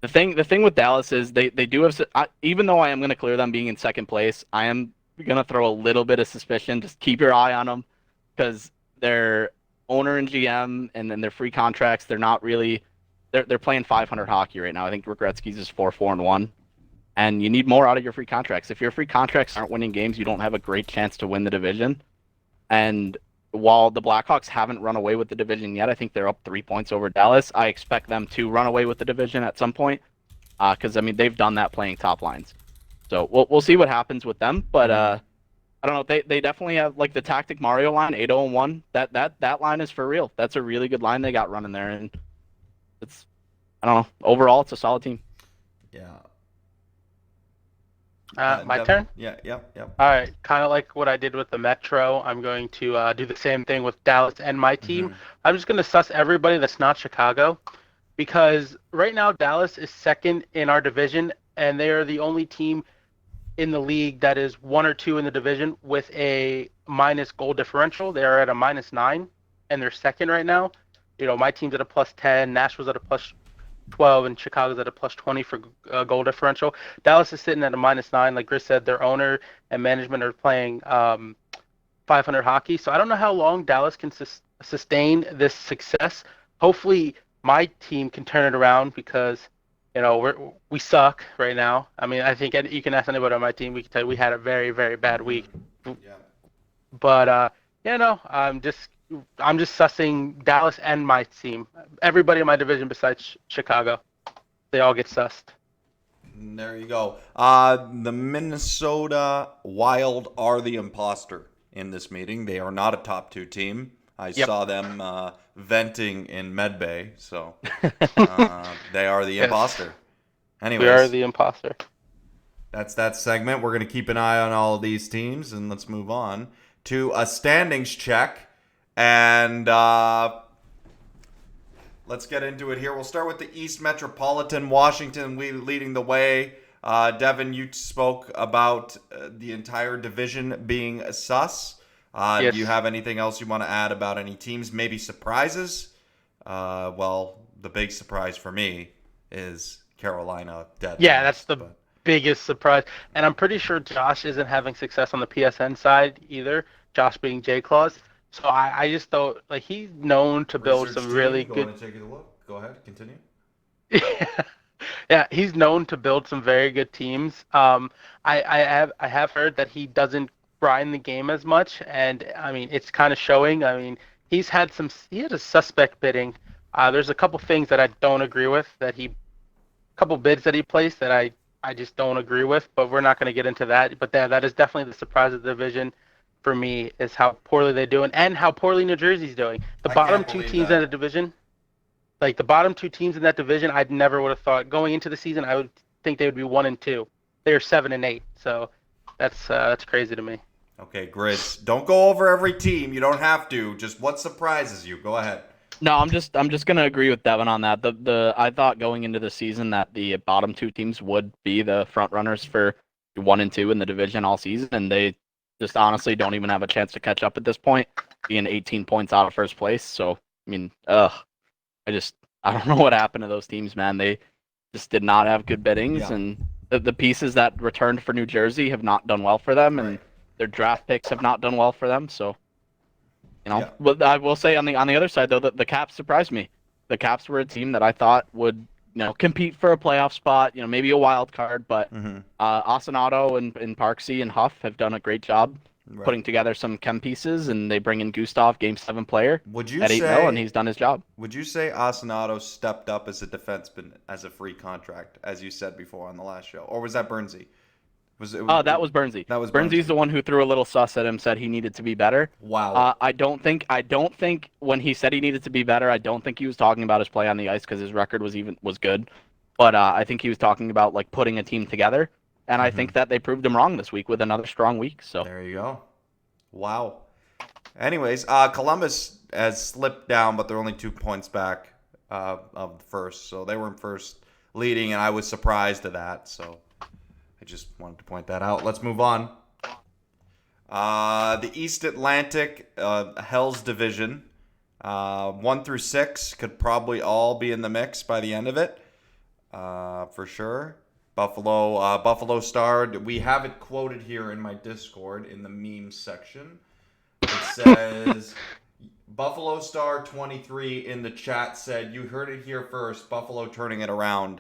the thing with Dallas is they do have, even though I am going to clear them being in second place, I am going to throw a little bit of suspicion. Just keep your eye on them, because their owner and GM and then their free contracts, they're not really, they're playing 500 hockey right now. I think Gretzky's is 4-4-1, and you need more out of your free contracts. If your free contracts aren't winning games, you don't have a great chance to win the division. And while the Blackhawks haven't run away with the division yet, I think they're up 3 points over Dallas. I expect them to run away with the division at some point, because they've done that playing top lines. So we'll see what happens with them, but I don't know. They definitely have like the Tactic Mario line, 8-0-1. That line is for real. That's a really good line they got running there, and I don't know. Overall, it's a solid team. Yeah. My Devin? turn. Yeah, yep, yep. All right, kind of like what I did with the Metro, I'm going to do the same thing with Dallas and my team. Mm-hmm. I'm just going to suss everybody that's not Chicago because right now Dallas is second in our division, and they are the only team in the league that is one or two in the division with a minus goal differential. They are at a -9, and they're second right now. My team's at a +10, Nashville's at a +12, and Chicago's at a +20 for goal differential. Dallas is sitting at a -9. Like Chris said, their owner and management are playing 500 hockey. So I don't know how long Dallas can sustain this success. Hopefully, my team can turn it around because we suck right now. I mean, I think you can ask anybody on my team. We can tell you we had a very very bad Mm-hmm. week. Yeah. But I'm just sussing Dallas and my team. Everybody in my division besides Chicago, they all get sussed. There you go. The Minnesota Wild are the imposter in this meeting. They are not a top two team. I Yep. saw them venting in Medbay, so they are the Yes, imposter. we are Anyways, the imposter. that's that segment. We're going to keep an eye on all of these teams, and let's move on to a standings check. And let's get into it here. We'll start with the East Metropolitan, Washington leading the way. Devin, you spoke about the entire division being sus. Yes. Do you have anything else you want to add about any teams? Maybe surprises? Well, the big surprise for me is Carolina dead. Yeah, last, that's the but biggest surprise. And I'm pretty sure Josh isn't having success on the PSN side either, Josh being J Claus. So I just thought, like, he's known to build research some really team, go good. and take a look. Go ahead, continue. Yeah, he's known to build some very good teams. I have heard that he doesn't grind the game as much, and I mean it's kind of showing. I mean he had a suspect bidding. There's a couple things that I don't agree with couple bids that he placed that I just don't agree with, but we're not going to get into that. But that is definitely the surprise of the division for me is how poorly they're doing and how poorly New Jersey's doing. The I bottom can't two believe teams in the that. division, like the bottom two teams in that division, I'd never would have thought going into the season. I would think they would be 1 and 2. They are 7 and 8, so that's crazy to me. Okay, Grids. Don't go over every team. You don't have to. Just what surprises you. Go ahead. No, I'm just gonna agree with Devin on that. The I thought going into the season that the bottom two teams would be the front runners for 1 and 2 in the division all season, and they just honestly don't even have a chance to catch up at this point, being 18 points out of first place. So I mean, I don't know what happened to those teams, man. They just did not have good biddings, Yeah. and the pieces that returned for New Jersey have not done well for them, and Right. their draft picks have not done well for them. So Yeah. but I will say on the other side though that the Caps surprised me. The Caps were a team that I thought would compete for a playoff spot, maybe a wild card, but Mm-hmm. Asinato and Parksy and Huff have done a great job Right. putting together some chem pieces, and they bring in Gustav, Game 7 player Would you at 8 mil, and say? he's done his job. Would you say Asinato stepped up as a defenseman as a free contract, as you said before on the last show, or was that Bernsey? Was it? Oh, that was Bernsey. That was Bernsy's Bernsey. the one who threw a little sus at him, said he needed to be better. Wow. I don't think when he said he needed to be better, I don't think he was talking about his play on the ice because his record was good. But I think he was talking about like putting a team together, and I think that they proved him wrong this week with another strong week. So There you go. Wow. Anyways, Columbus has slipped down, but they're only 2 points back of the first, so they were in first, leading, and I was surprised at that. So I just wanted to point that out. Let's move on. The East Atlantic Hell's Division, 1 through 6 could probably all be in the mix by the end of it, for sure. Buffalo Star. We have it quoted here in my Discord in the memes section. It says Buffalo Star 23 in the chat said, "You heard it here first. Buffalo turning it around."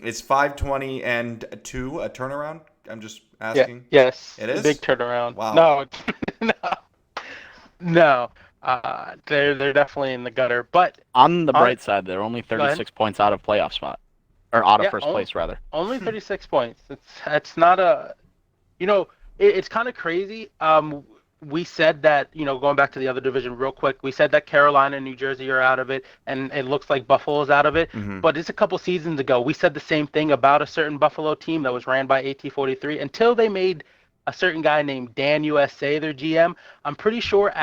Is 520 and 2 a turnaround? I'm just asking. Yeah, yes. It is? Big turnaround. Wow. No, no. They're definitely in the gutter. But on the bright side, they're only Go ahead. 36 points out of playoff spot, or out of Yeah, first place rather. only 36 points. It's not a, it's kind of crazy. we said that, going back to the other division real quick, we said that Carolina and New Jersey are out of it, and it looks like Buffalo's out of it. Mm-hmm. But it's a couple seasons ago. We said the same thing about a certain Buffalo team that was ran by AT43 until they made a certain guy named Dan USA their GM. I'm pretty sure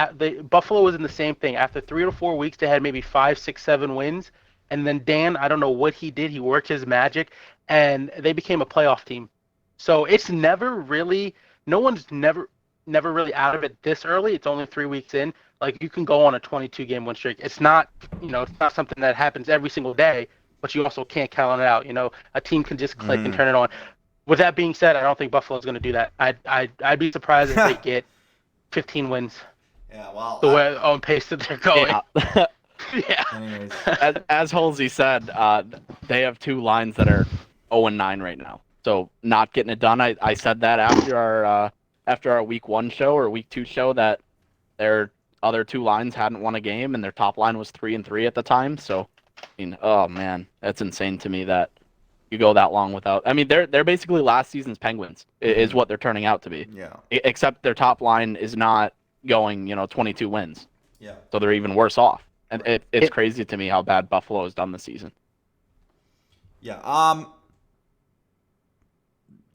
Buffalo was in the same thing. After 3 to 4 weeks, they had maybe 5, 6, 7 wins. And then Dan, I don't know what he did. He worked his magic, and they became a playoff team. So it's never really, no one's never really out of it this early. It's only 3 weeks in. Like, you can go on a 22-game win streak. It's not, it's not something that happens every single day, but you also can't count it out. A team can just click and turn it on. With that being said, I don't think Buffalo's going to do that. I'd be surprised if they get 15 wins. Yeah, well, the way on pace that they're going. Yeah. Yeah. Anyways. As Halsey said, they have 2 lines that are 0-9 right now. So not getting it done. I said that after our week 1 show or week 2 show that their other 2 lines hadn't won a game and their top line was 3-3 at the time. So, I mean, oh man, that's insane to me that you go that long without. I mean, they're basically last season's Penguins is what they're turning out to be. Yeah. Except their top line is not going, 22 wins. Yeah. So they're even worse off. And it's crazy to me how bad Buffalo has done this season. Yeah.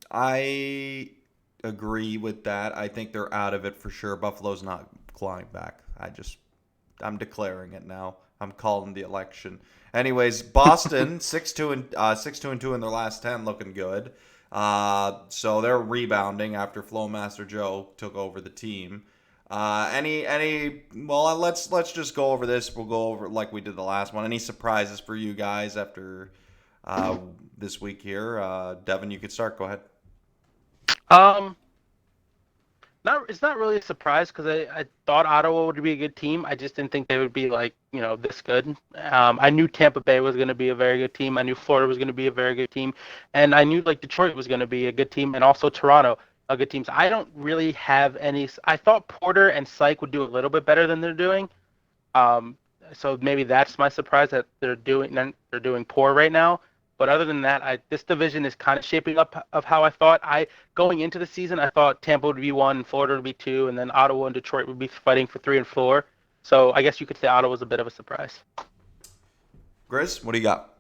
I agree with that. I think they're out of it for sure. Buffalo's not clawing back. I'm declaring it now. I'm calling the election. Anyways, Boston 6-2 in their last 10, looking good. So they're rebounding after Flowmaster Joe took over the team. Well, let's just go over this. We'll go over like we did the last one. Any surprises for you guys after this week here? Devin, you could start. Go ahead. It's not really a surprise because I thought Ottawa would be a good team. I just didn't think they would be this good. I knew Tampa Bay was going to be a very good team. I knew Florida was going to be a very good team, and I knew Detroit was going to be a good team, and also Toronto a good team. So I don't really have any. I thought Porter and Syke would do a little bit better than they're doing. So maybe that's my surprise that they're doing poor right now. But other than that, this division is kind of shaping up of how I thought. Going into the season, I thought Tampa would be 1, Florida would be 2, and then Ottawa and Detroit would be fighting for 3 and 4. So I guess you could say Ottawa's a bit of a surprise. Grizz, what do you got?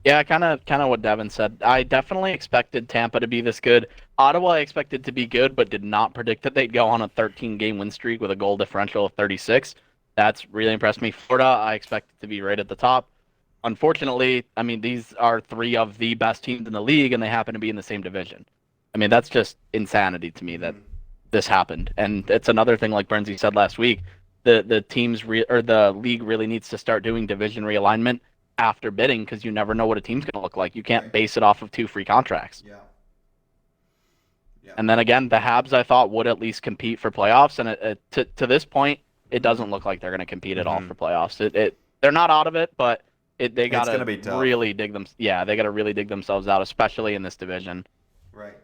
Yeah, kind of what Devin said. I definitely expected Tampa to be this good. Ottawa I expected to be good, but did not predict that they'd go on a 13-game win streak with a goal differential of 36. That's really impressed me. Florida, I expected to be right at the top. Unfortunately, I mean, these are 3 of the best teams in the league, and they happen to be in the same division. I mean, that's just insanity to me that this happened. And it's another thing, like Bernsey said last week, the league really needs to start doing division realignment after bidding because you never know what a team's going to look like. You can't base it off of 2 free contracts. Yeah. And then again, the Habs I thought would at least compete for playoffs, and to this point, it doesn't look like they're going to compete at all for playoffs. They're not out of it, but they got to really dig them. Yeah, they got to really dig themselves out, especially in this division. Right.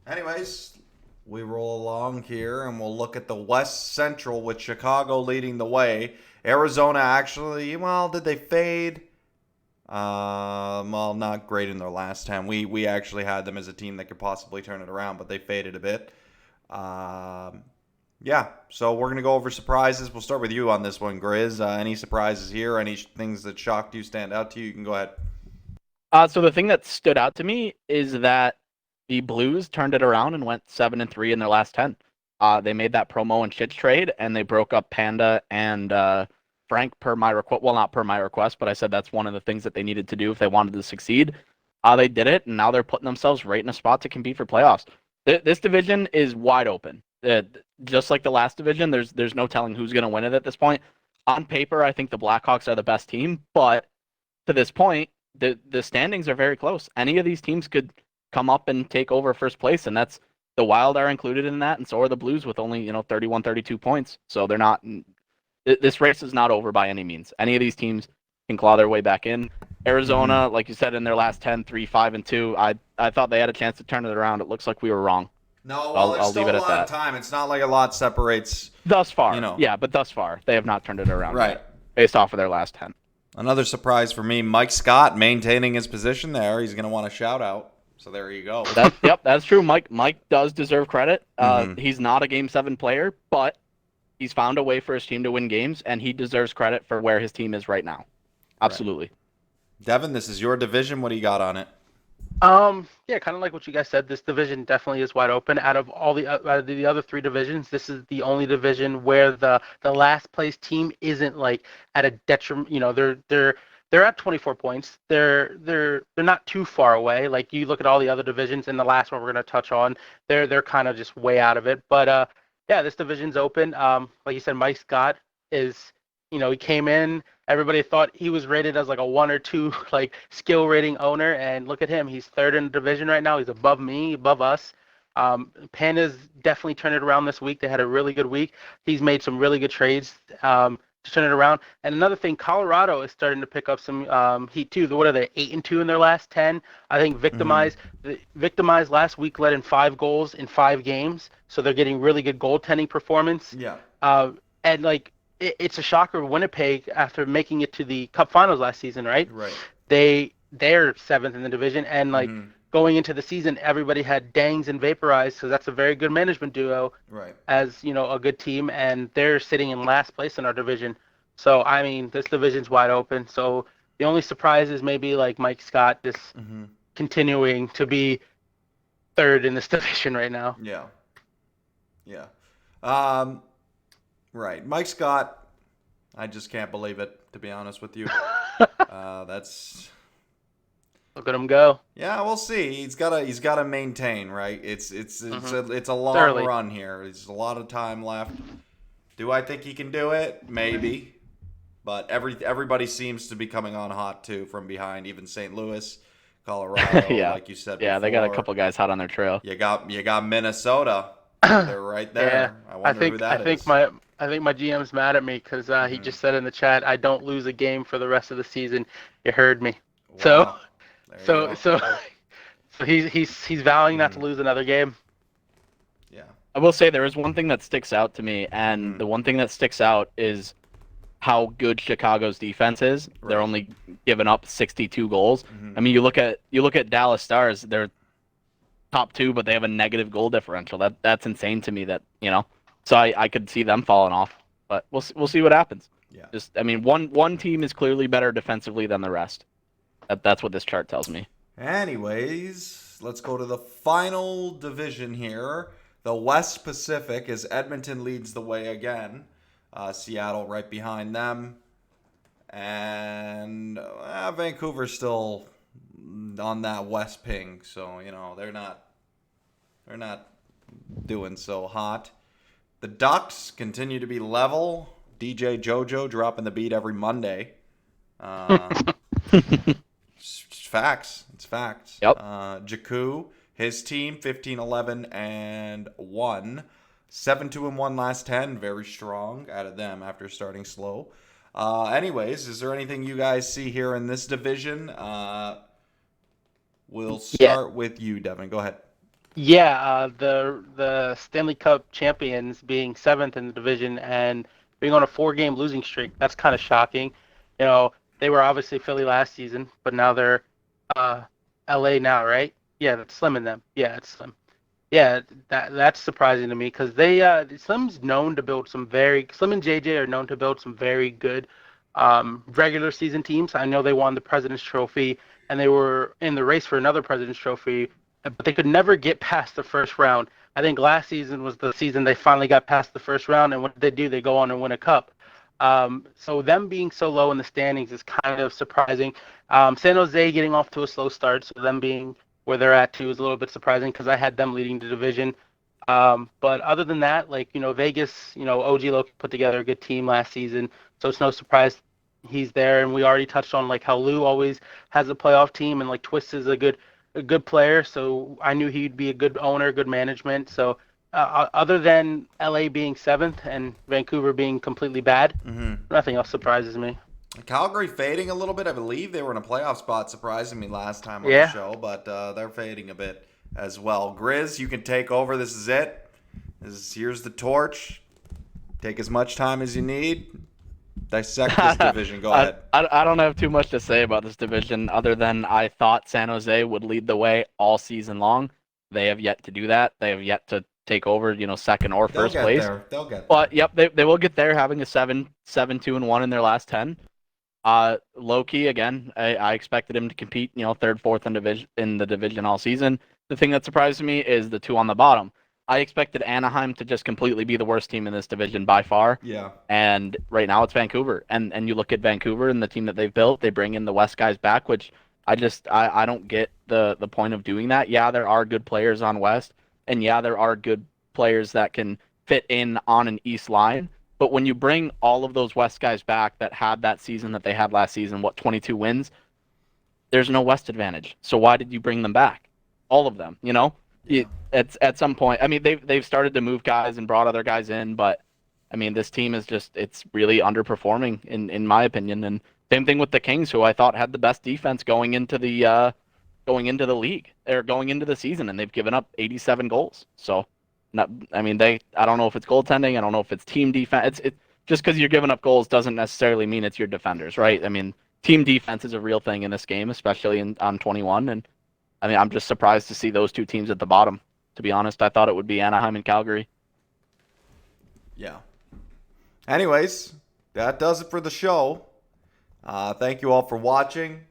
Anyways, we roll along here, and we'll look at the West Central with Chicago leading the way. Arizona actually, well, did they fade? Well, not great in their last 10. We actually had them as a team that could possibly turn it around, but they faded a bit. Yeah, so we're going to go over surprises. We'll start with you on this one, Grizz. Any surprises here? Any things that shocked you, stand out to you? You can go ahead. So the thing that stood out to me is that the Blues turned it around and went 7-3 in their last 10. They made that promo and Chich trade, and they broke up Panda and Frank per my request. Well, not per my request, but I said that's one of the things that they needed to do if they wanted to succeed. They did it, and now they're putting themselves right in a spot to compete for playoffs. This division is wide open. Just like the last division, there's no telling who's going to win it at this point. On paper, I think the Blackhawks are the best team, but to this point, the standings are very close. Any of these teams could come up and take over first place, and that's the Wild are included in that, and so are the Blues with only 31, 32 points. So they're not. This race is not over by any means. Any of these teams can claw their way back in. Arizona, like you said, in their last 10, 3-5-2. I thought they had a chance to turn it around. It looks like we were wrong. No, well, I'll still leave it a at lot that. of time. It's not like a lot separates. Thus far, yeah, but thus far, they have not turned it around right yet, based off of their last 10. Another surprise for me, Mike Scott maintaining his position there. He's going to want a shout out. So there you go. That's true. Mike does deserve credit. Mhm. He's not a Game 7 player, but he's found a way for his team to win games, and he deserves credit for where his team is right now. Right. Absolutely. Devin, this is your division. What do you got on it? Yeah, kind of like what you guys said. This division definitely is wide open. Out of the other three divisions, this is the only division where the last place team isn't like at a detriment. You know, they're at 24 points. They're not too far away. Like you look at all the other divisions, and the last one we're gonna touch on, they're kind of just way out of it. But yeah, this division's open. Like you said, Mike Scott is. He came in. Everybody thought he was rated as like a 1 or 2 like skill rating owner, and look at him. He's third in the division right now. He's above me, above us. Pandas definitely turned it around this week. They had a really good week. He's made some really good trades to turn it around. And another thing, Colorado is starting to pick up some heat too. What are they, 8-2 in their last 10? I think victimized last week led in 5 goals in 5 games, so they're getting really good goaltending performance. Yeah. And like it's a shocker. Winnipeg, after making it to the Cup Finals last season, right? Right. They're seventh in the division, and like going into the season, everybody had Dangs and Vaporize, so that's a very good management duo. Right. As a good team, and they're sitting in last place in our division. So I mean, this division's wide open. So the only surprise is maybe like Mike Scott just continuing to be third in this division right now. Yeah. Yeah. Right. Mike Scott, I just can't believe it, to be honest with you. That's Look at him go. Yeah, we'll see. He's gotta maintain, right? It's a long Early. run here. There's a lot of time left. Do I think he can do it? Maybe. But everybody seems to be coming on hot too from behind, even St. Louis, Colorado, Yeah. like you said Yeah, before. they got a couple guys hot on their trail. You got Minnesota. They're right there. Yeah, I wonder who that is. I think my GM's mad at me because he just said in the chat, I don't lose a game for the rest of the season. You heard me. Wow. There you So go. so he's vowing not to lose another game. Yeah. I will say there is one thing that sticks out to me, and the one thing that sticks out is how good Chicago's defense is. Right. They're only giving up 62 goals. I mean, you look at Dallas Stars, they're top 2, but they have a negative goal differential. That's insane to me. So I could see them falling off, but we'll see what happens. Yeah. I mean, one team is clearly better defensively than the rest. That's what this chart tells me. Anyways, let's go to the final division here. The West Pacific, as Edmonton leads the way again. Seattle right behind them. And Vancouver's still on that West ping. So, they're not doing so hot. The Ducks continue to be level. DJ JoJo dropping the beat every Monday. It's facts. It's facts. Yep. Jakku, his team, 15-11-1. 7-2-1 last 10. Very strong out of them after starting slow. Anyways, is there anything you guys see here in this division? We'll start with you, Devin. Go ahead. Yeah, the Stanley Cup champions being seventh in the division and being on a 4-game losing streak. That's kind of shocking. They were obviously Philly last season, but now they're LA now, right? Yeah, that's Slim in them. Yeah, it's Slim. Yeah, that's surprising to me because Slim's known to build Slim and JJ are known to build some very good regular season teams. I know they won the President's Trophy and they were in the race for another President's Trophy, but they could never get past the first round. I think last season was the season they finally got past the first round, and what did they do? They go on and win a cup. So them being so low in the standings is kind of surprising. San Jose getting off to a slow start, so them being where they're at too is a little bit surprising because I had them leading the division. But other than that, Vegas, OG Loki put together a good team last season, so it's no surprise he's there. And we already touched on how Lou always has a playoff team, and Twist is a good player, so I knew he'd be a good owner, good management. So other than LA being seventh and Vancouver being completely bad, nothing else surprises me. Calgary fading a little bit. I believe they were in a playoff spot, surprising me last time on the show, but they're fading a bit as well. Grizz, you can take over. This is it. Here's the torch. Take as much time as you need. Dissect this division. Go I, ahead. I don't have too much to say about this division other than I thought San Jose would lead the way all season long. They have yet to do that. They have yet to take over, second or They'll first get place. there. They'll get there. But yep, they will get there, having a 7-2-1 in their last 10. Low-key, again, I expected him to compete, third, fourth in the division all season. The thing that surprised me is the two on the bottom. I expected Anaheim to just completely be the worst team in this division by far. Yeah. And right now it's Vancouver. And you look at Vancouver and the team that they've built, they bring in the West guys back, which I don't get the point of doing that. Yeah, there are good players on West, and yeah, there are good players that can fit in on an East line. But when you bring all of those West guys back that had that season that they had last season, 22 wins, there's no West advantage. So why did you bring them back? All of them, Yeah. At some point, I mean, they've started to move guys and brought other guys in, but I mean, this team is it's really underperforming in my opinion. And same thing with the Kings, who I thought had the best defense going into the league or going into the season, and they've given up 87 goals. So, I don't know if it's goaltending, I don't know if it's team defense. It's just because you're giving up goals doesn't necessarily mean it's your defenders, right? I mean, team defense is a real thing in this game, especially on 21. And I mean, I'm just surprised to see those two teams at the bottom. To be honest, I thought it would be Anaheim and Calgary. Yeah. Anyways, that does it for the show. Thank you all for watching.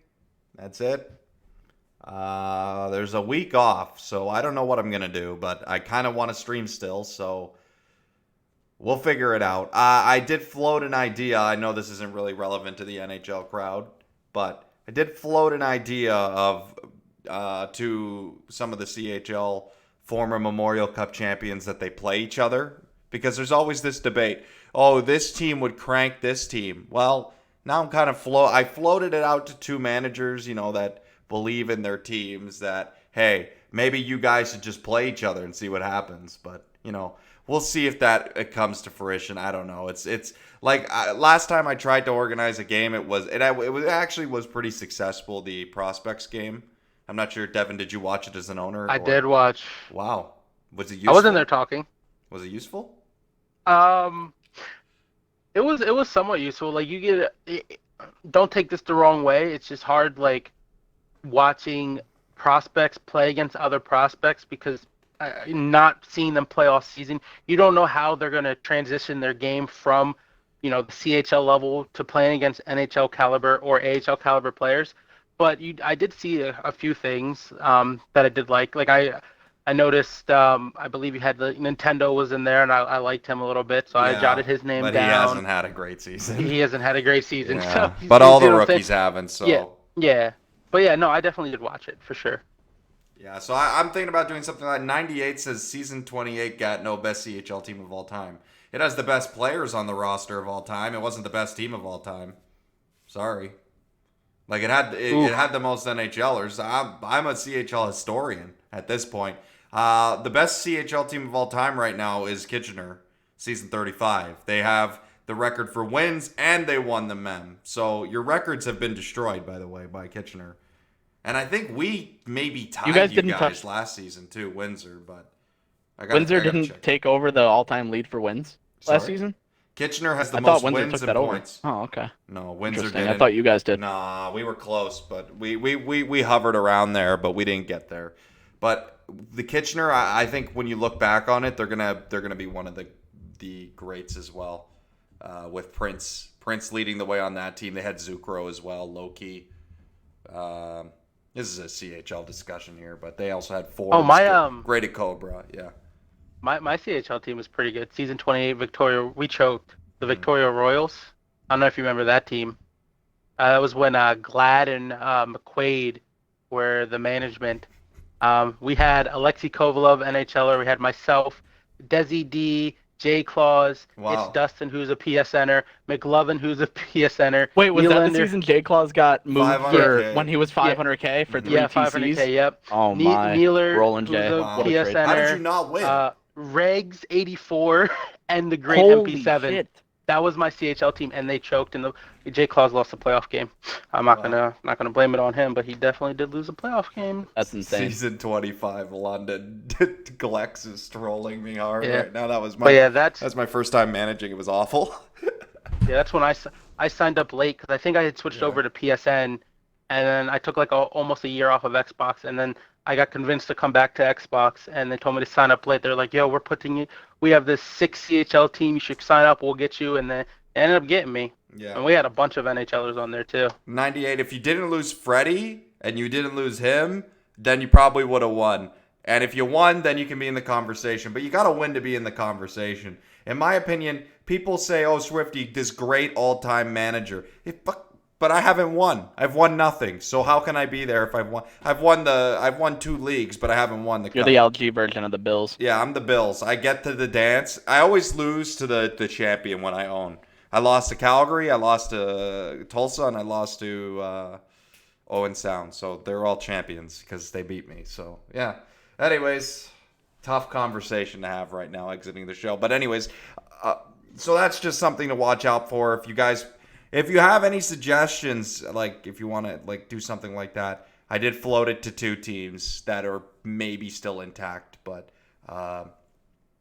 That's it. There's a week off, so I don't know what I'm going to do, but I kind of want to stream still, so we'll figure it out. I did float an idea. I know this isn't really relevant to the NHL crowd, but I did float an idea of to some of the CHL former Memorial Cup champions that they play each other, because there's always this debate. Oh, this team would crank this team. Well, now I'm kind of I floated it out to two managers, that believe in their teams, that, hey, maybe you guys should just play each other and see what happens. But, we'll see if it comes to fruition. I don't know. It's like last time I tried to organize a game, it actually was pretty successful, the Prospects game. I'm not sure, Devin, did you watch it as an owner? I did watch. Wow. Was it useful? I wasn't there talking. Was it useful? It was somewhat useful. Like, don't take this the wrong way. It's just hard, like, watching prospects play against other prospects, because not seeing them play all season, you don't know how they're going to transition their game from, the CHL level to playing against NHL caliber or AHL caliber players. But I did see a few things that I did like. Like, I noticed, I believe you had the Nintendo was in there, and I liked him a little bit, so I jotted his name down. But he hasn't had a great season. He hasn't had a great season. Yeah. So but all the rookies haven't, so. Yeah. But yeah, no, I definitely did watch it, for sure. Yeah, so I'm thinking about doing something like 98 says season 28 got no best CHL team of all time. It has the best players on the roster of all time. It wasn't the best team of all time. Sorry. Like, it had the most NHLers. I'm a CHL historian at this point. The best CHL team of all time right now is Kitchener, season 35. They have the record for wins, and they won the Mem. So your records have been destroyed, by the way, by Kitchener. And I think we maybe tied you guys last season too, Windsor. But Windsor didn't take over the all-time lead for wins last season? Kitchener has the most wins and points. Oh, okay. No, Windsor didn't. I thought you guys did. Nah, we were close, but we hovered around there, but we didn't get there. But the Kitchener, I think when you look back on it, they're gonna be one of the greats as well. With Prince leading the way on that team. They had Zucro as well, Loki. This is a CHL discussion here, but they also had four. Oh, my Graded Cobra, yeah. My CHL team was pretty good. Season 28 Victoria, we choked the Victoria Royals. I don't know if you remember that team. That was when Glad and McQuaid were the management. We had Alexei Kovalov, NHLer. We had myself, Desi D, Jay Claus. Wow. It's Dustin, who's a PSNer. McLovin, who's a PSNer. Wait, was that the season Jay Claus got moved for when he was 500K for 3 TCs? 500K, yep. Oh, my. Neeler, Roland J. who's a PSNer. How did you not win? Regs 84 and the great Holy MP7. Shit. That was my CHL team, and they choked. And Jay Claus lost the playoff game. I'm not gonna blame it on him, but he definitely did lose a playoff game. That's insane. Season 25, London. Glex is trolling me hard right now. That's my first time managing. It was awful. Yeah, that's when I signed up late because I think I had switched over to PSN, and then I took like almost a year off of Xbox, and then I got convinced to come back to Xbox, and they told me to sign up late. They're like, "Yo, we have this 6 CHL team. You should sign up. We'll get you." And then they ended up getting me. Yeah. And we had a bunch of NHLers on there too. 98. If you didn't lose Freddie and you didn't lose him, then you probably would have won. And if you won, then you can be in the conversation. But you got to win to be in the conversation. In my opinion, people say, "Oh, Swifty, this great all-time manager." But I haven't won. I've won nothing. So how can I be there if I've won? I've won 2 leagues, but I haven't won the You're cup. the LG version of the Bills. Yeah, I'm the Bills. I get to the dance. I always lose to the champion when I own. I lost to Calgary, I lost to Tulsa, and I lost to Owen Sound. So they're all champions because they beat me. So, yeah. Anyways, tough conversation to have right now exiting the show. But anyways, so that's just something to watch out for. If you have any suggestions, like if you want to like do something like that, I did float it to 2 teams that are maybe still intact, but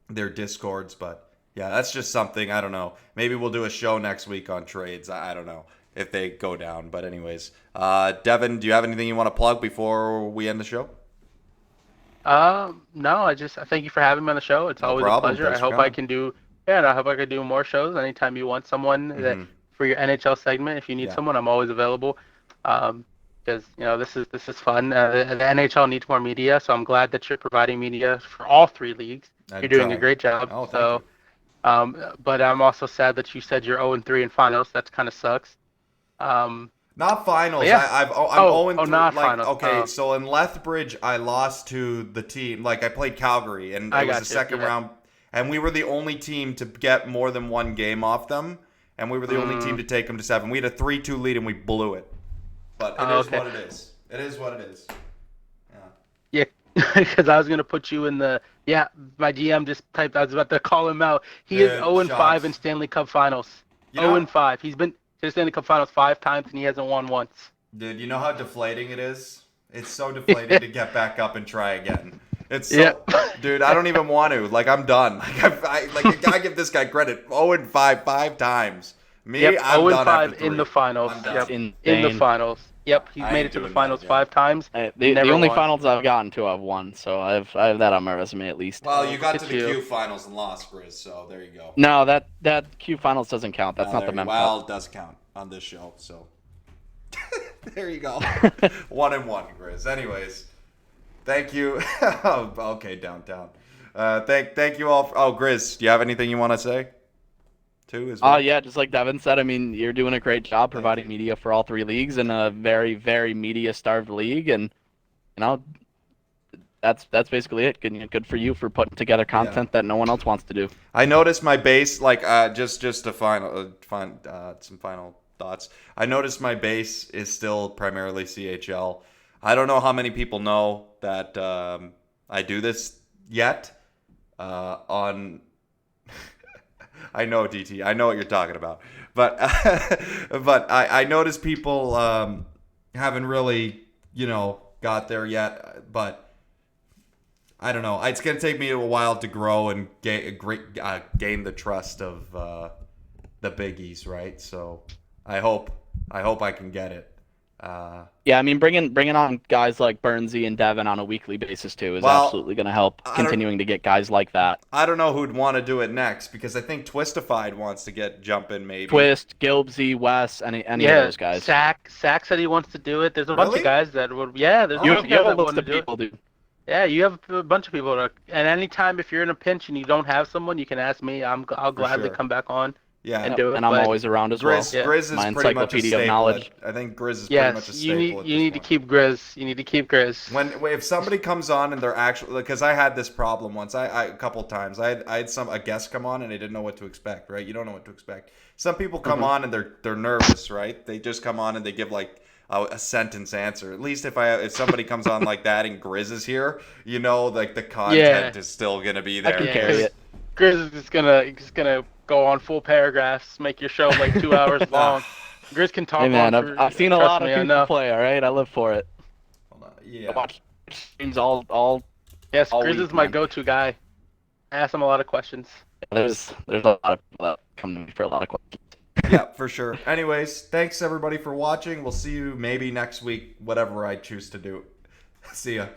they're discords. But yeah, that's just something. I don't know. Maybe we'll do a show next week on trades. I don't know if they go down. But anyways, Devin, do you have anything you want to plug before we end the show? No, I thank you for having me on the show. It's No always problem. a pleasure. Thanks I for hope I coming. can do, yeah, and I hope I can do more shows anytime you want someone that for your NHL segment. If you need Yeah. someone, I'm always available. Because this is fun. The NHL needs more media, so I'm glad that you're providing media for all 3 leagues. I You're doing try. a great job. Oh, thank So, but I'm also sad that you said you're 0-3 in finals. That kind of sucks. Not finals. Yeah. I'm Oh, 0-3. not like, finals. okay, Oh. so in Lethbridge, I lost to the team. Like, I played Calgary, and I it was got the you, second yeah. round, and we were the only team to get more than 1 game off them, and we were the only team to take them to 7. We had a 3-2 lead, and we blew it. But it is Okay. what it is. It is what it is. Yeah. Yeah, because I was gonna put you in the My GM just typed. I was about to call him out. He is Dude, 0-5 shots. in Stanley Cup Finals. You know- 0-5. He's been to the Stanley Cup Finals 5 times and he hasn't won once. Dude, you know how deflating it is? It's so deflating to get back up and try again. It's so, dude. I don't even want to. Like, I'm done. I gotta give this guy credit. 0-5 5 times. Me, Yep, I'm done 0-5 after 3. in the finals. I'm done. Yep, Insane. in the finals. Yep, he's I made ain't it to the doing finals that, 5 times. The Never only won. finals I've gotten to, I've won. So I have that on my resume at least. Well, you got Look to at the you. Q finals and lost, Grizz. So there you go. No, that Q finals doesn't count. That's not There the you- mem. Well, it does count on this show. So there you go. 1-1, Grizz. Anyways, thank you. Oh, okay, downtown. Thank you all. Grizz, do you have anything you want to say? Too as well? Yeah, just like Devin said, I mean, you're doing a great job providing media for all 3 leagues in a very, very media-starved league, and that's basically it. Good for you for putting together content that no one else wants to do. I noticed my base, like, just to find some final thoughts. I noticed my base is still primarily CHL. I don't know how many people know that I do this yet. I know, DT. I know what you're talking about, but but I noticed people haven't really got there yet. But I don't know. It's gonna take me a while to grow and gain the trust of the biggies, right? So I hope I can get it. Yeah, I mean, bringing on guys like Burnsy and Devin on a weekly basis too is Well, absolutely going to help continuing to get guys like that. I don't know who'd want to do it next because I think Twistified wants to jump in maybe. Twist, Gilbsy, Wes, any of those guys. Sack said he wants to do it. There's a bunch Really? of guys that would. Yeah, there's a You bunch of have guys a that list want to of do it. people, dude. Yeah, you have a bunch of people. And anytime if you're in a pinch and you don't have someone, you can ask me. I'll gladly sure. come back on Yeah. and do it. And I'm but always around as well. Grizz is My pretty much a encyclopedia of staple. knowledge. I think Grizz is pretty much a yes, staple. you need to keep Grizz. You need to keep Grizz. If somebody comes on and they're actually, because I had this problem once, I a couple times I had a guest come on and they didn't know what to expect, right? You don't know what to expect. Some people come on and they're nervous, right? They just come on and they give like a sentence answer. At least if somebody comes on like that and Grizz is here, like the content is still gonna be there. I can carry it. Grizz is just gonna go on full paragraphs, make your show like 2 hours long. Grizz can talk. Hey man, on I've seen a trust lot of me, I people know. play. All right, I live for it. Hold on. I Yeah. watch streams all. Yes, all Grizz week, is my man. go-to guy. I ask him a lot of questions. There's a lot of people that come to me for a lot of questions. Yeah, for sure. Anyways, thanks everybody for watching. We'll see you maybe next week, whatever I choose to do. See ya.